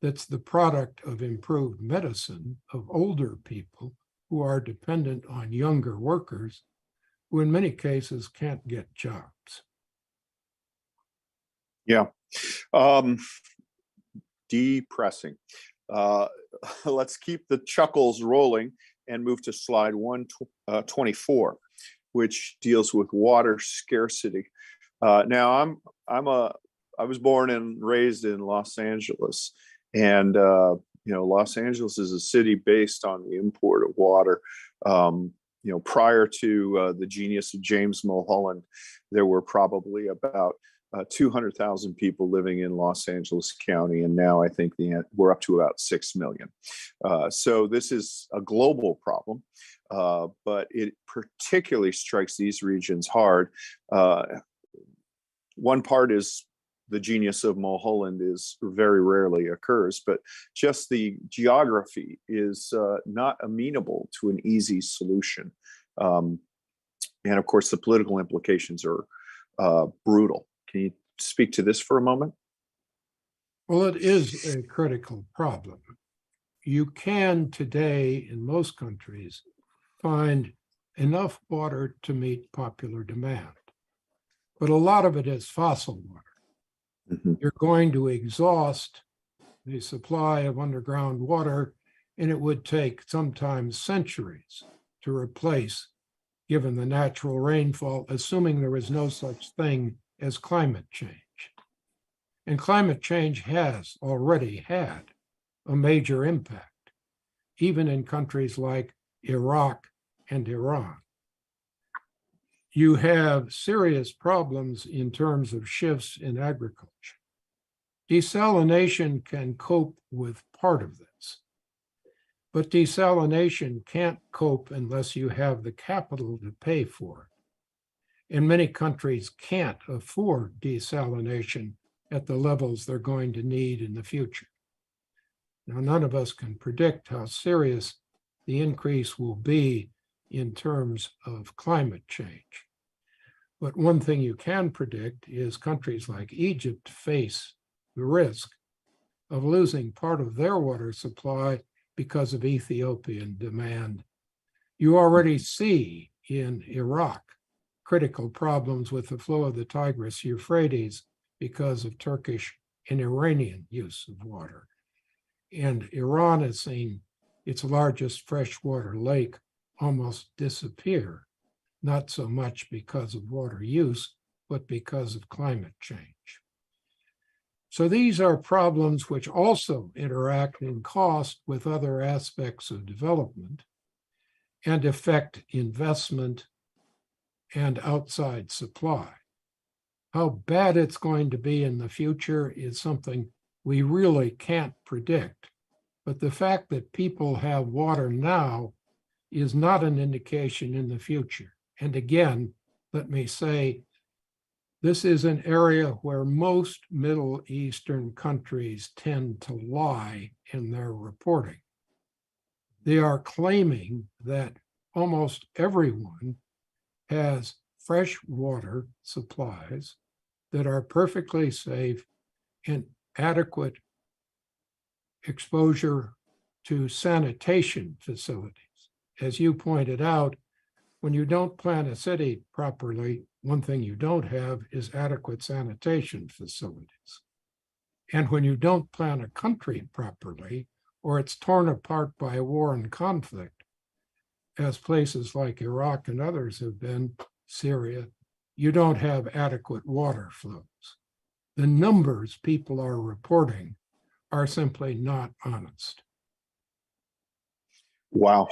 that's the product of improved medicine of older people who are dependent on younger workers who in many cases can't get jobs. Yeah. Depressing. Let's keep the chuckles rolling and move to slide 124, which deals with water scarcity. Now, I was born and raised in Los Angeles, and Los Angeles is a city based on the import of water. Prior to the genius of James Mulholland, there were probably about 200,000 people living in Los Angeles County, and now I think we're up to about 6 million. So this is a global problem, but it particularly strikes these regions hard. One part is the genius of Mulholland is very rarely occurs, but just the geography is not amenable to an easy solution. And of course, the political implications are brutal. Can you speak to this for a moment? Well, it is a critical problem. You can today, in most countries, find enough water to meet popular demand. But a lot of it is fossil water. Mm-hmm. You're going to exhaust the supply of underground water, and it would take sometimes centuries to replace, given the natural rainfall, assuming there is no such thing as climate change. And climate change has already had a major impact, even in countries like Iraq and Iran. You have serious problems in terms of shifts in agriculture. Desalination can cope with part of this, but desalination can't cope unless you have the capital to pay for it. And many countries can't afford desalination at the levels they're going to need in the future. Now, none of us can predict how serious the increase will be in terms of climate change. But one thing you can predict is countries like Egypt face the risk of losing part of their water supply because of Ethiopian demand. You already see in Iraq critical problems with the flow of the Tigris-Euphrates because of Turkish and Iranian use of water. And Iran has seen its largest freshwater lake almost disappear, not so much because of water use, but because of climate change. So these are problems which also interact in cost with other aspects of development and affect investment and outside supply. How bad it's going to be in the future is something we really can't predict. But the fact that people have water now is not an indication in the future. And again, let me say, this is an area where most Middle Eastern countries tend to lie in their reporting. They are claiming that almost everyone has fresh water supplies that are perfectly safe and adequate exposure to sanitation facilities. As you pointed out, when you don't plan a city properly, one thing you don't have is adequate sanitation facilities. And when you don't plan a country properly, or it's torn apart by war and conflict, as places like Iraq and others have been, Syria, you don't have adequate water flows. The numbers people are reporting are simply not honest. Wow.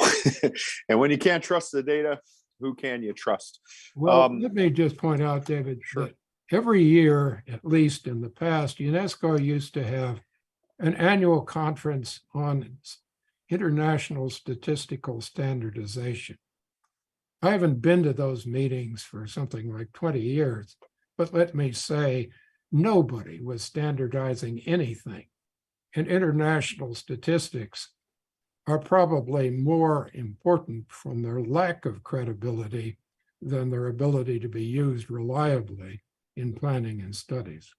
And when you can't trust the data, who can you trust? Well, let me just point out, David, Sure. that every year, at least in the past, UNESCO used to have an annual conference on international statistical standardization. I haven't been to those meetings for something like 20 years, but let me say, nobody was standardizing anything. And international statistics are probably more important from their lack of credibility than their ability to be used reliably in planning and studies.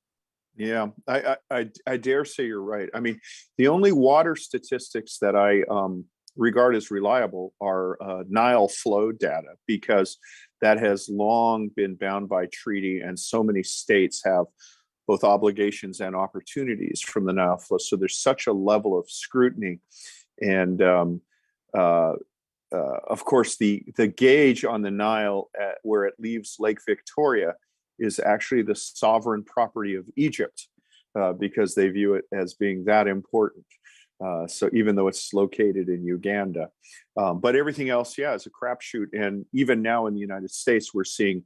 Yeah, I dare say you're right. I mean, the only water statistics that I regard as reliable are Nile flow data, because that has long been bound by treaty, and so many states have both obligations and opportunities from the Nile flow. So there's such a level of scrutiny. And of course, the gauge on the Nile where it leaves Lake Victoria is actually the sovereign property of Egypt, because they view it as being that important. So even though it's located in Uganda, but everything else, yeah, is a crapshoot. And even now in the United States, we're seeing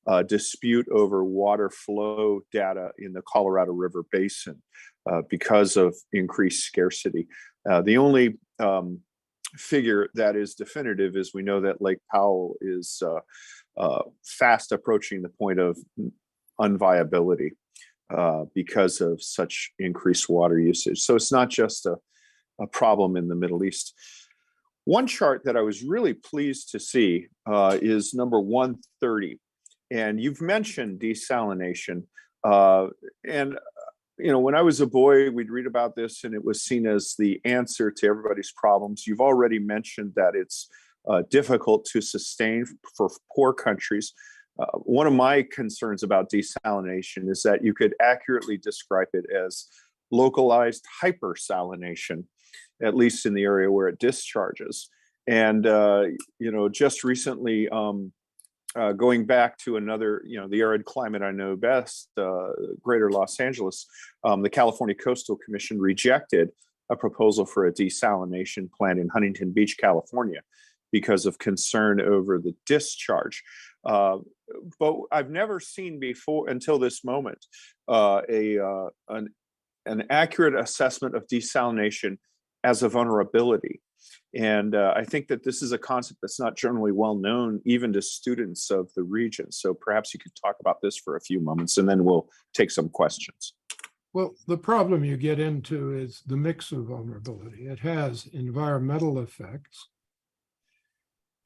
a dispute over water flow data in the Colorado River Basin because of increased scarcity. The only figure that is definitive is we know that Lake Powell is fast approaching the point of unviability because of such increased water usage. So it's not just a problem in the Middle East. One chart that I was really pleased to see is number 130. And you've mentioned desalination. And you know, when I was a boy, we'd read about this and it was seen as the answer to everybody's problems. You've already mentioned that it's difficult to sustain for poor countries. One of my concerns about desalination is that you could accurately describe it as localized hypersalination, at least in the area where it discharges. And, you know, just recently, going back to another, you know, the arid climate I know best, greater Los Angeles, the California Coastal Commission rejected a proposal for a desalination plant in Huntington Beach, California, because of concern over the discharge. But I've never seen before, until this moment, an accurate assessment of desalination as a vulnerability. And I think that this is a concept that's not generally well known, even to students of the region. So perhaps you could talk about this for a few moments, and then we'll take some questions. Well, the problem you get into is the mix of vulnerability. It has environmental effects.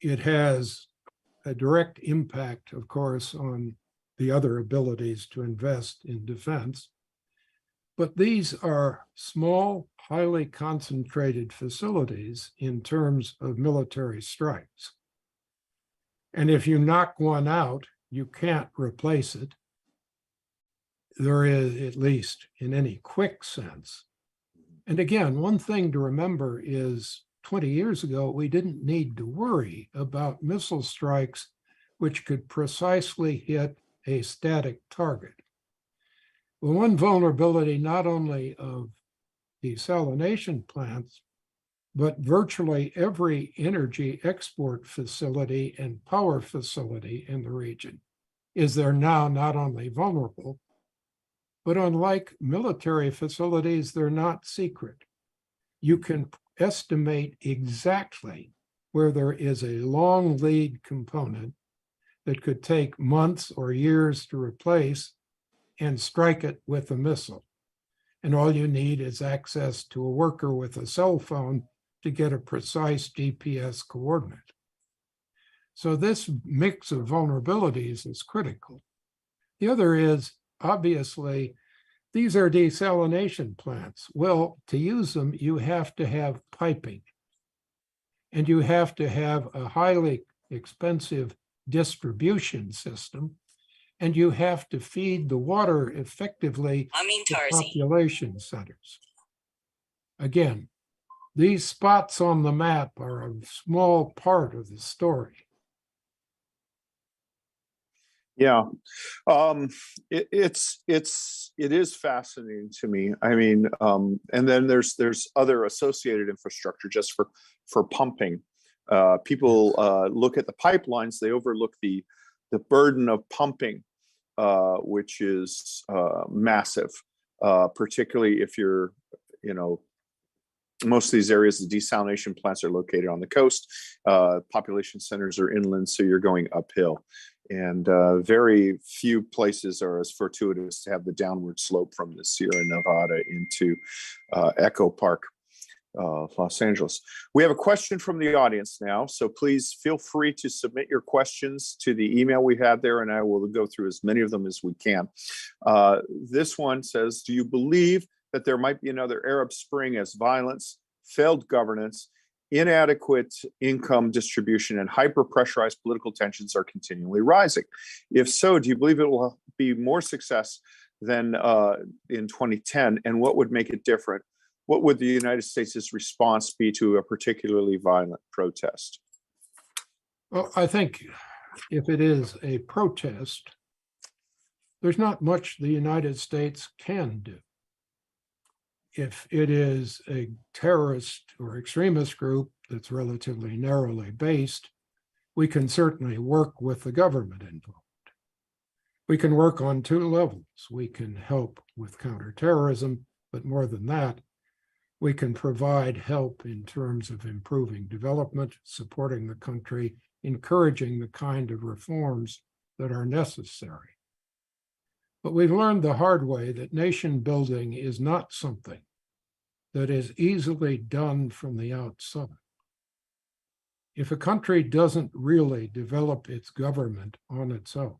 It has a direct impact, of course, on the other abilities to invest in defense. But these are small, highly concentrated facilities in terms of military strikes. And if you knock one out, you can't replace it. There is, at least in any quick sense. And again, one thing to remember is 20 years ago, we didn't need to worry about missile strikes which could precisely hit a static target. Well, one vulnerability not only of desalination plants, but virtually every energy export facility and power facility in the region is they're now not only vulnerable, but unlike military facilities, they're not secret. You can estimate exactly where there is a long lead component that could take months or years to replace and strike it with a missile. And all you need is access to a worker with a cell phone to get a precise GPS coordinate. So this mix of vulnerabilities is critical. The other is, obviously, these are desalination plants. Well, to use them, you have to have piping, and you have to have a highly expensive distribution system, and you have to feed the water effectively to population centers. Again, these spots on the map are a small part of the story. Yeah, it is fascinating to me. I mean, and then there's other associated infrastructure just for pumping. People look at the pipelines; they overlook the burden of pumping, which is massive. Particularly if you're, most of these areas, the desalination plants are located on the coast. Population centers are inland, so you're going uphill. And very few places are as fortuitous to have the downward slope from the Sierra Nevada into Echo Park, Los Angeles. We have a question from the audience now, so please feel free to submit your questions to the email we have there, and I will go through as many of them as we can. This one says, do you believe that there might be another Arab Spring as violence, failed governance, inadequate income distribution, and hyper-pressurized political tensions are continually rising? If so, do you believe it will be more success than in 2010? And what would make it different? What would the United States' response be to a particularly violent protest? Well, I think if it is a protest, there's not much the United States can do. If it is a terrorist or extremist group that's relatively narrowly based, we can certainly work with the government involved. We can work on two levels. We can help with counterterrorism, but more than that, we can provide help in terms of improving development, supporting the country, encouraging the kind of reforms that are necessary. But we've learned the hard way that nation building is not something that is easily done from the outside. If a country doesn't really develop its government on its own,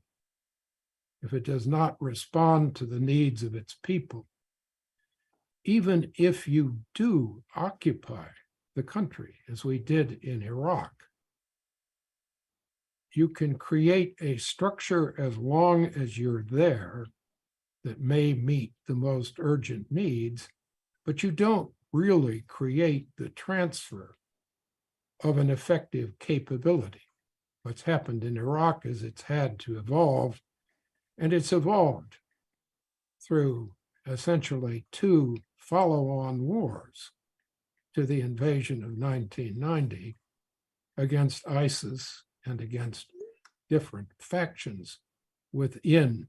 if it does not respond to the needs of its people, even if you do occupy the country, as we did in Iraq, you can create a structure as long as you're there that may meet the most urgent needs, but you don't really create the transfer of an effective capability. What's happened in Iraq is it's had to evolve, and it's evolved through essentially two follow-on wars to the invasion of 1990 against ISIS and against different factions within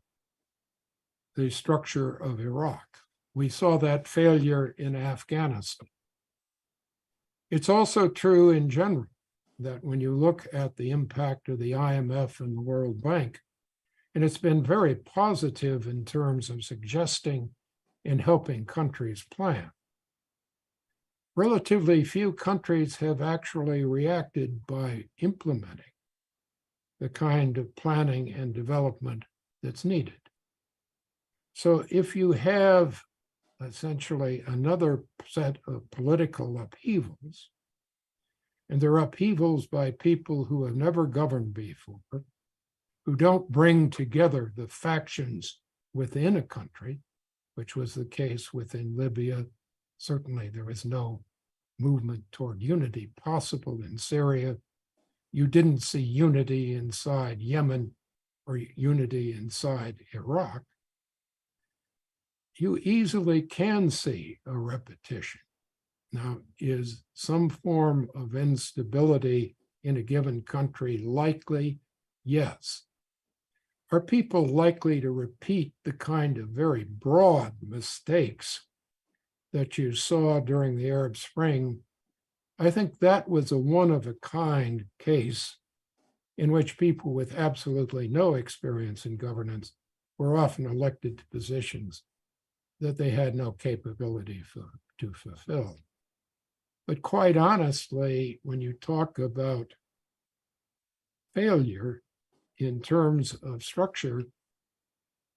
the structure of Iraq. We saw that failure in Afghanistan. It's also true in general that when you look at the impact of the IMF and the World Bank, and it's been very positive in terms of suggesting and helping countries plan. Relatively few countries have actually reacted by implementing the kind of planning and development that's needed. So if you have essentially another set of political upheavals, and they're upheavals by people who have never governed before, who don't bring together the factions within a country, which was the case within Libya. Certainly there was no movement toward unity possible in Syria. You didn't see unity inside Yemen or unity inside Iraq. you easily can see a repetition. Now, is some form of instability in a given country likely? Yes. Are people likely to repeat the kind of very broad mistakes that you saw during the Arab Spring? I think that was a one-of-a-kind case in which people with absolutely no experience in governance were often elected to positions that they had no capability to fulfill. But quite honestly, when you talk about failure in terms of structure,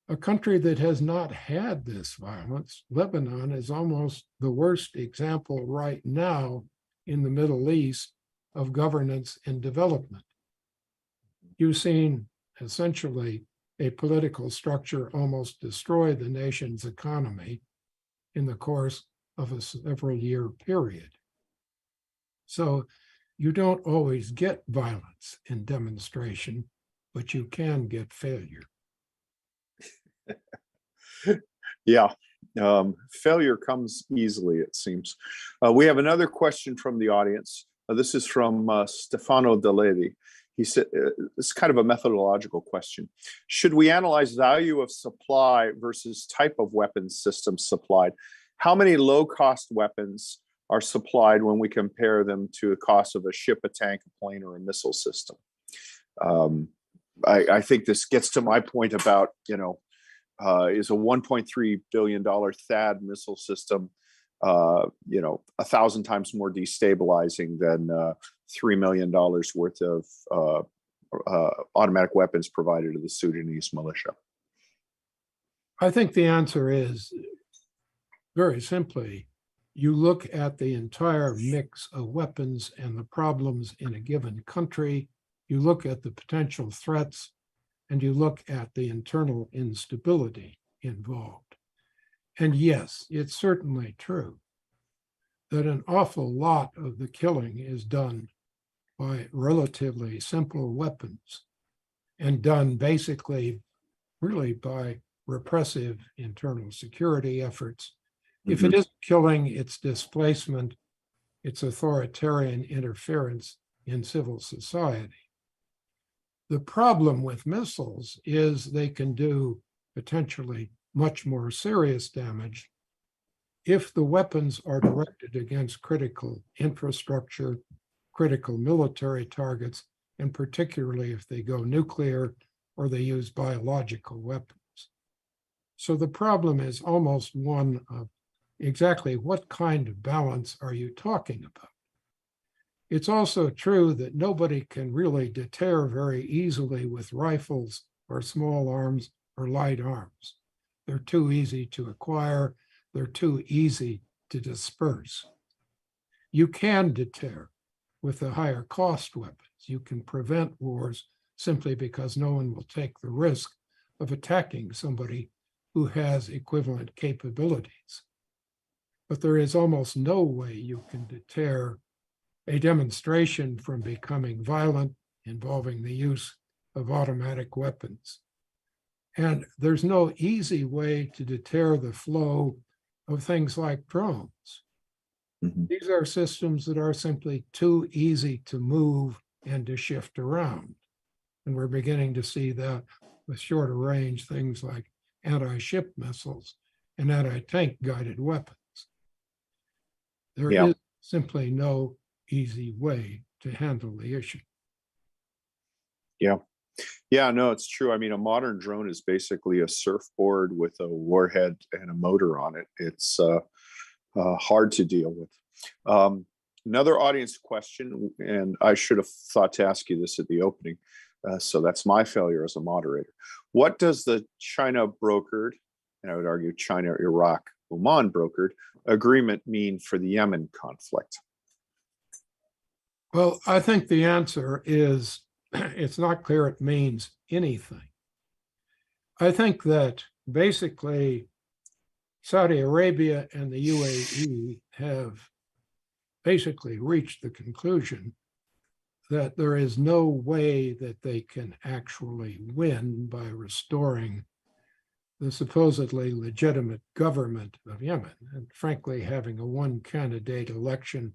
a country that has not had this violence, Lebanon, is almost the worst example right now in the Middle East of governance and development. You've seen essentially a political structure almost destroy the nation's economy in the course of a several-year period. So you don't always get violence in demonstration, but you can get failure. Yeah, failure comes easily, it seems. We have another question from the audience. This is from Stefano Deledi. He said, it's kind of a methodological question. Should we analyze value of supply versus type of weapons systems supplied? How many low-cost weapons are supplied when we compare them to the cost of a ship, a tank, a plane, or a missile system? I think this gets to my point about, is a $1.3 billion THAAD missile system, 1,000 times more destabilizing than $3 million worth of automatic weapons provided to the Sudanese militia? I think the answer is very simply, you look at the entire mix of weapons and the problems in a given country, you look at the potential threats, and you look at the internal instability involved. And yes, it's certainly true that an awful lot of the killing is done by relatively simple weapons and done basically really by repressive internal security efforts. If it isn't killing, it's displacement, it's authoritarian interference in civil society. The problem with missiles is they can do potentially much more serious damage if the weapons are directed against critical infrastructure, critical military targets, and particularly if they go nuclear or they use biological weapons. So the problem is almost one of exactly what kind of balance are you talking about? It's also true that nobody can really deter very easily with rifles or small arms or light arms. They're too easy to acquire. They're too easy to disperse. You can deter with the higher cost weapons. You can prevent wars simply because no one will take the risk of attacking somebody who has equivalent capabilities. But there is almost no way you can deter a demonstration from becoming violent involving the use of automatic weapons. And there's no easy way to deter the flow of things like drones. These are systems that are simply too easy to move and to shift around. And we're beginning to see that with shorter range things like anti-ship missiles and anti-tank guided weapons. There is simply no easy way to handle the issue. Yeah, no, it's true. I mean, a modern drone is basically a surfboard with a warhead and a motor on it. It's hard to deal with. Another audience question, and I should have thought to ask you this at the opening, so that's my failure as a moderator. What does the China brokered, and I would argue China, Iraq, Oman brokered agreement mean for the Yemen conflict? Well, I think the answer is it's not clear it means anything. I think that basically Saudi Arabia and the UAE have basically reached the conclusion that there is no way that they can actually win by restoring the supposedly legitimate government of Yemen. And frankly, having a one-candidate election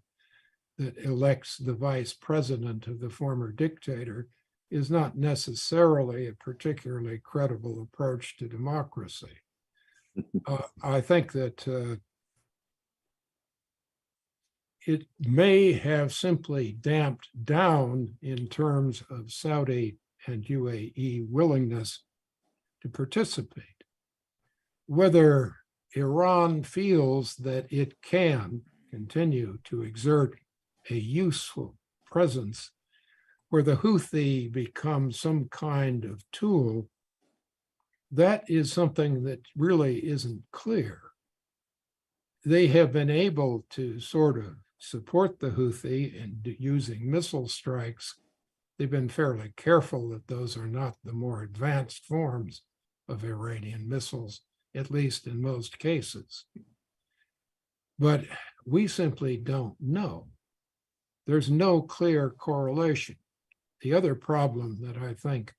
that elects the vice president of the former dictator is not necessarily a particularly credible approach to democracy. I think that it may have simply damped down in terms of Saudi and UAE willingness to participate. Whether Iran feels that it can continue to exert a useful presence where the Houthi becomes some kind of tool, that is something that really isn't clear. They have been able to sort of support the Houthi in using missile strikes. They've been fairly careful that those are not the more advanced forms of Iranian missiles, at least in most cases. But we simply don't know. There's no clear correlation. The other problem that I think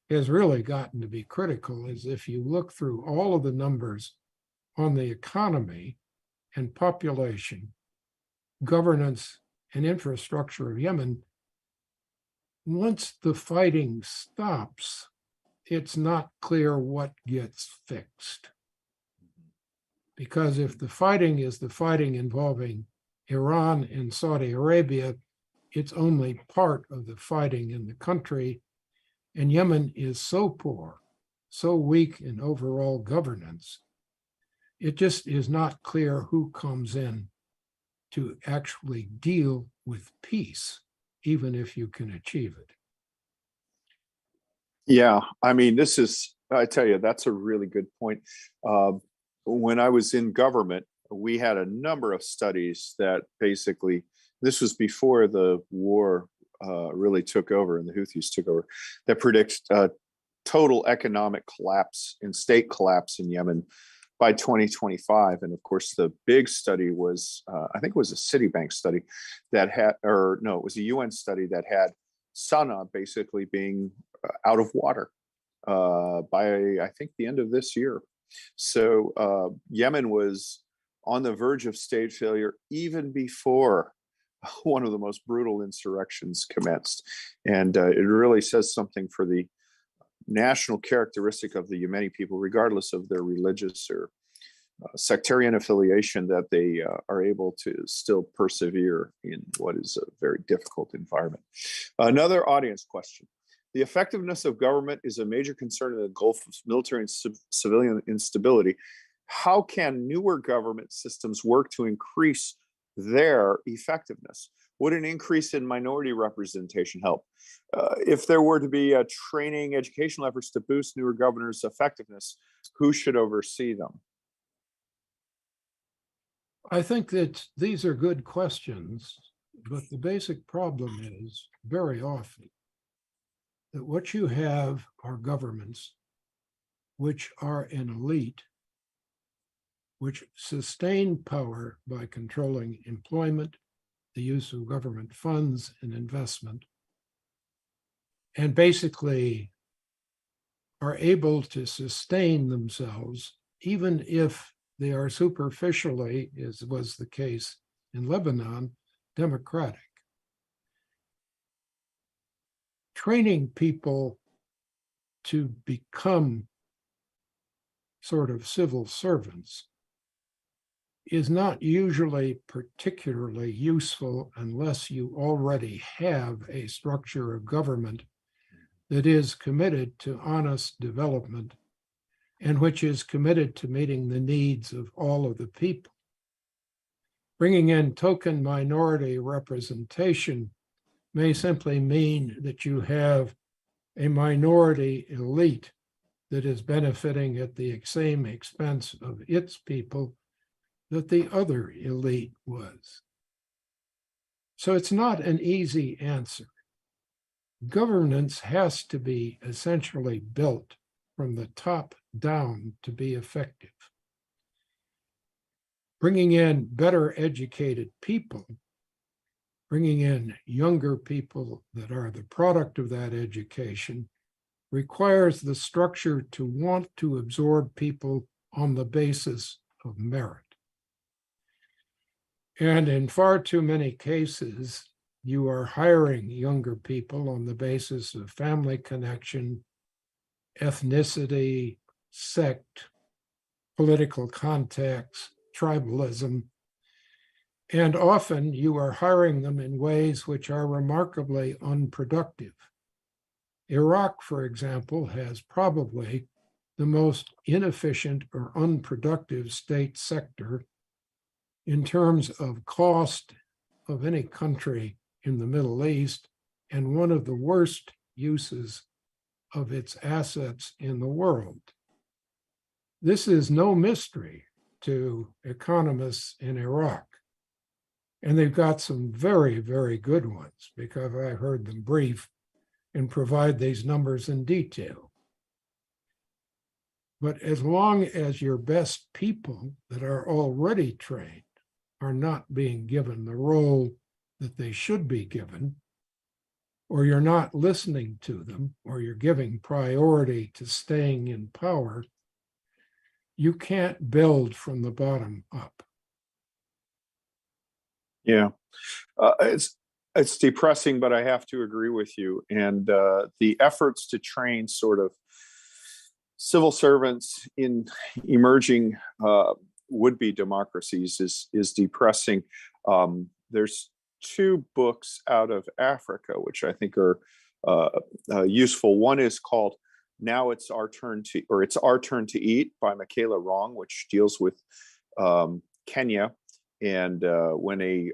has really gotten to be critical is if you look through all of the numbers on the economy and population, governance, and infrastructure of Yemen, once the fighting stops, it's not clear what gets fixed. Because if the fighting is the fighting involving Iran and Saudi Arabia, it's only part of the fighting in the country. And Yemen is so poor, so weak in overall governance, it just is not clear who comes in to actually deal with peace, even if you can achieve it. Yeah, I mean, I tell you, that's a really good point. When I was in government, we had a number of studies that basically, this was before the war really took over and the Houthis took over, that predict total economic collapse and state collapse in Yemen by 2025. And of course, the big study was, I think it was a Citibank study that had, or no, it was a UN study that had Sana'a basically being out of water by, I think, the end of this year. So Yemen was on the verge of state failure even before one of the most brutal insurrections commenced. And it really says something for the national characteristic of the Yemeni people, regardless of their religious or sectarian affiliation, that they are able to still persevere in what is a very difficult environment. Another audience question. The effectiveness of government is a major concern in the Gulf of military and civilian instability. How can newer government systems work to increase their effectiveness? Would an increase in minority representation help? If there were to be a training educational efforts to boost newer governors' effectiveness, who should oversee them? I think that these are good questions, but the basic problem is very often that what you have are governments which are an elite, which sustain power by controlling employment, the use of government funds and investment, and basically are able to sustain themselves, even if they are superficially, as was the case in Lebanon, democratic. Training people to become sort of civil servants is not usually particularly useful unless you already have a structure of government that is committed to honest development and which is committed to meeting the needs of all of the people. Bringing in token minority representation may simply mean that you have a minority elite that is benefiting at the same expense of its people that the other elite was. So it's not an easy answer. Governance has to be essentially built from the top down to be effective. Bringing in better educated people, bringing in younger people that are the product of that education, requires the structure to want to absorb people on the basis of merit. And in far too many cases, you are hiring younger people on the basis of family connection, ethnicity, sect, political contacts, tribalism, and often you are hiring them in ways which are remarkably unproductive. Iraq, for example, has probably the most inefficient or unproductive state sector in terms of cost of any country in the Middle East, and one of the worst uses of its assets in the world. This is no mystery to economists in Iraq. And they've got some very, very good ones, because I heard them brief and provide these numbers in detail. But as long as your best people that are already trained are not being given the role that they should be given, or you're not listening to them, or you're giving priority to staying in power, you can't build from the bottom up. Yeah, it's depressing, but I have to agree with you. And the efforts to train sort of civil servants in emerging would-be democracies is depressing. There's two books out of Africa which I think are useful. One is called "Now It's Our Turn to," or "It's Our Turn to Eat" by Michaela Wrong, which deals with Kenya. And when a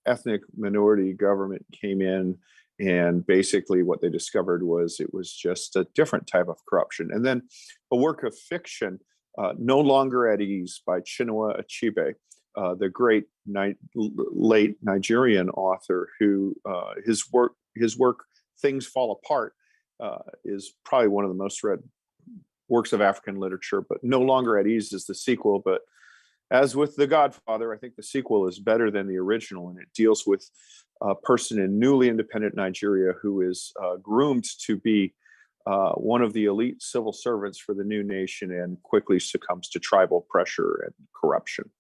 ethnic minority government came in, and basically what they discovered was it was just a different type of corruption. And then a work of fiction, "No Longer at Ease" by Chinua Achebe, the great late Nigerian author who his work "Things Fall Apart" is probably one of the most read works of African literature. But "No Longer at Ease" is the sequel. But as with The Godfather, I think the sequel is better than the original, and it deals with a person in newly independent Nigeria who is groomed to be one of the elite civil servants for the new nation, and quickly succumbs to tribal pressure and corruption.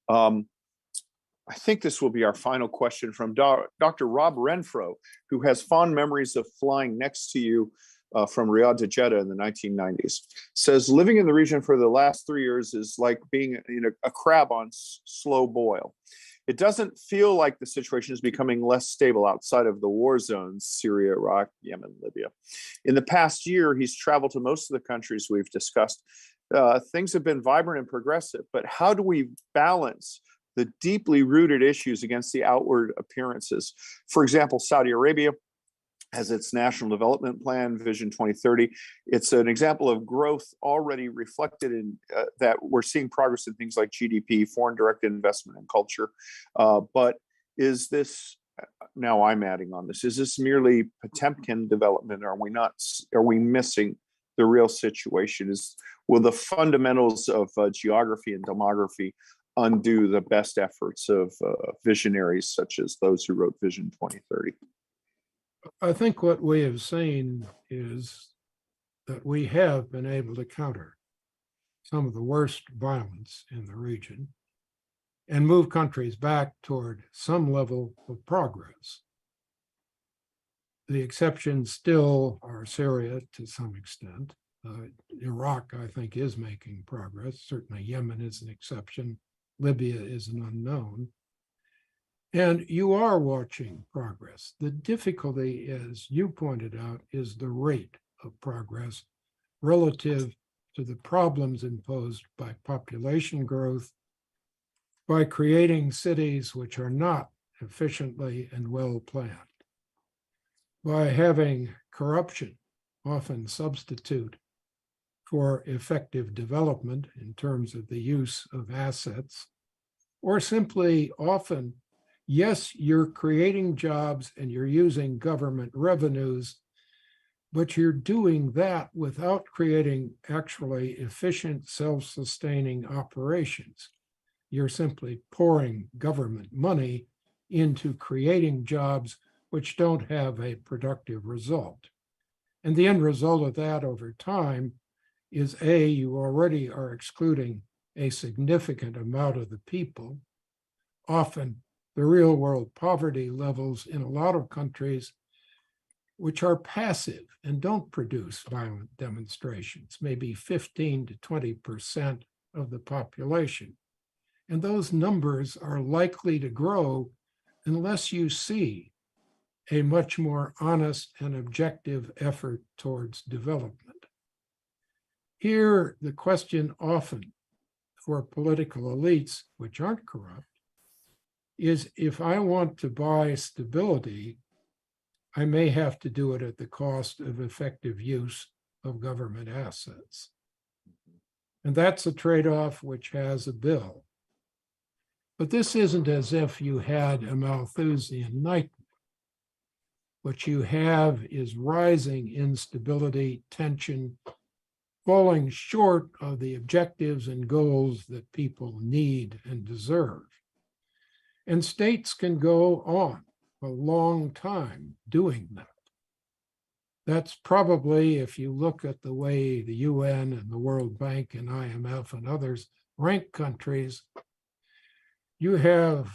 I think this will be our final question from Dr. Rob Renfro, who has fond memories of flying next to you from Riyadh to Jeddah in the 1990s. Says, living in the region for the last 3 years is like being a crab on slow boil. It doesn't feel like the situation is becoming less stable outside of the war zones, Syria, Iraq, Yemen, Libya. In the past year, he's traveled to most of the countries we've discussed. Things have been vibrant and progressive, but how do we balance the deeply rooted issues against the outward appearances? For example, Saudi Arabia has its National Development Plan, Vision 2030. It's an example of growth already reflected in that we're seeing progress in things like GDP, foreign direct investment, and culture. But is this, now I'm adding on this, is this merely Potemkin development? Are we missing the real situation? Will the fundamentals of geography and demography undo the best efforts of visionaries such as those who wrote Vision 2030? I think what we have seen is that we have been able to counter some of the worst violence in the region and move countries back toward some level of progress. The exceptions still are Syria to some extent. Iraq, I think, is making progress. Certainly Yemen is an exception. Libya is an unknown. And you are watching progress. The difficulty, as you pointed out, is the rate of progress relative to the problems imposed by population growth, by creating cities which are not efficiently and well planned, by having corruption often substitute for effective development in terms of the use of assets, or simply often, yes, you're creating jobs and you're using government revenues, but you're doing that without creating actually efficient, self-sustaining operations. You're simply pouring government money into creating jobs which don't have a productive result. And the end result of that over time is A, you already are excluding a significant amount of the people. Often the real world poverty levels in a lot of countries, which are passive and don't produce violent demonstrations, maybe 15 to 20% of the population. And those numbers are likely to grow unless you see a much more honest and objective effort towards development. Here, the question often for political elites, which aren't corrupt, is if I want to buy stability, I may have to do it at the cost of effective use of government assets. And that's a trade-off which has a bill. But this isn't as if you had a Malthusian nightmare. What you have is rising instability, tension, falling short of the objectives and goals that people need and deserve. And states can go on a long time doing that. That's probably, if you look at the way the UN and the World Bank and IMF and others rank countries, you have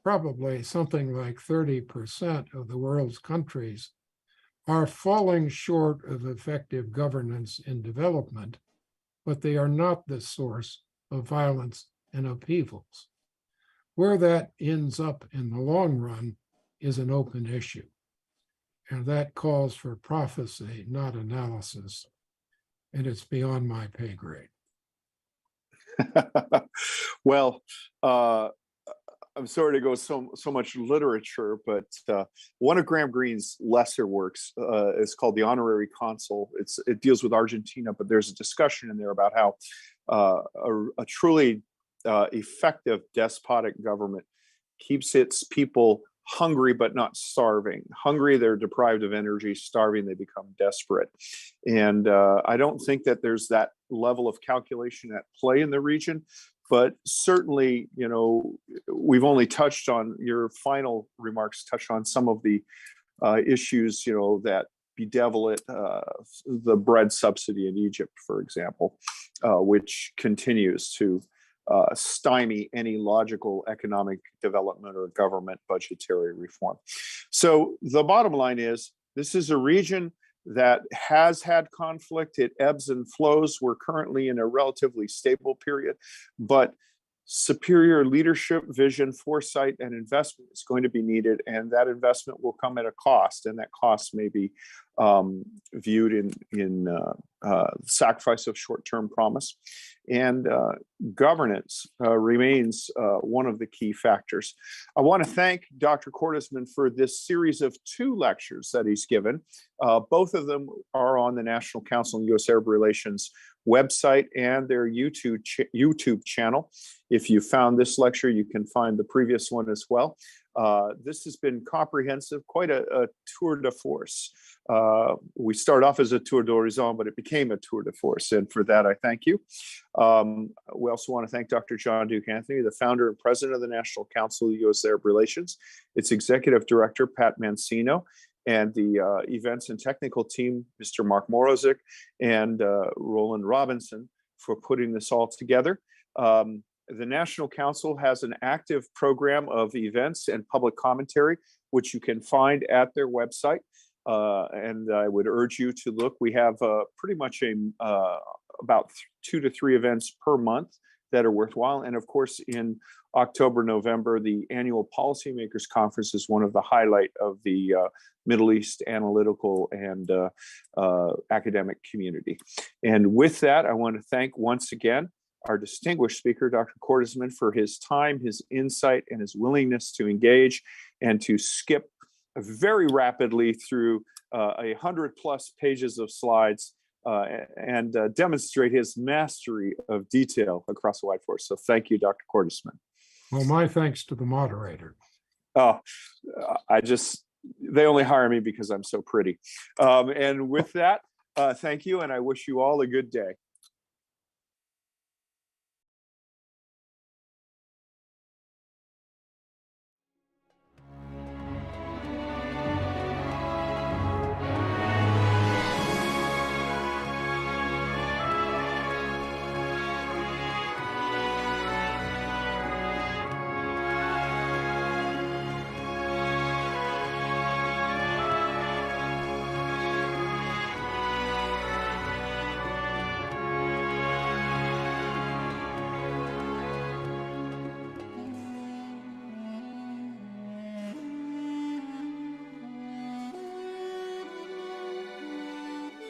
probably something like 30% of the world's countries are falling short of effective governance and development, but they are not the source of violence and upheavals. Where that ends up in the long run is an open issue. And that calls for prophecy, not analysis. And it's beyond my pay grade. Well, I'm sorry to go so much literature, but one of Graham Greene's lesser works is called The Honorary Consul. It deals with Argentina, but there's a discussion in there about how a truly effective despotic government keeps its people hungry but not starving. Hungry, they're deprived of energy. Starving, they become desperate. And I don't think that there's that level of calculation at play in the region. But certainly, you know, we've only touched on your final remarks, touched on some of the issues, you know, that bedevil it, the bread subsidy in Egypt, for example, which continues to stymie any logical economic development or government budgetary reform. So the bottom line is, this is a region that has had conflict. It ebbs and flows. We're currently in a relatively stable period, but superior leadership, vision, foresight, and investment is going to be needed, and that investment will come at a cost, and that cost may be viewed in sacrifice of short-term promise. And governance remains one of the key factors. I want to thank Dr. Cordesman for this series of 2 lectures that he's given. Both of them are on the National Council on U.S. Arab Relations website and their YouTube channel. If you found this lecture, you can find the previous one as well. This has been comprehensive, quite a tour de force. We started off as a tour d'horizon, but it became a tour de force. And for that, I thank you. We also want to thank Dr. John Duke Anthony, the founder and president of the National Council of U.S. Arab Relations, its executive director, Pat Mancino, and the events and technical team, Mr. Mark Morozic and Roland Robinson, for putting this all together. The National Council has an active program of events and public commentary, which you can find at their website. And I would urge you to look. We have pretty much about 2 to 3 events per month that are worthwhile. And of course, in October, November, the annual Policymakers Conference is one of the highlight of the Middle East analytical and academic community. And with that, I want to thank once again our distinguished speaker, Dr. Cordesman, for his time, his insight, and his willingness to engage and to skip very rapidly through 100+ pages of slides and demonstrate his mastery of detail across a wide force. So thank you, Dr. Cordesman. Well, my thanks to the moderator. Oh, they only hire me because I'm so pretty. And with that, thank you, and I wish you all a good day.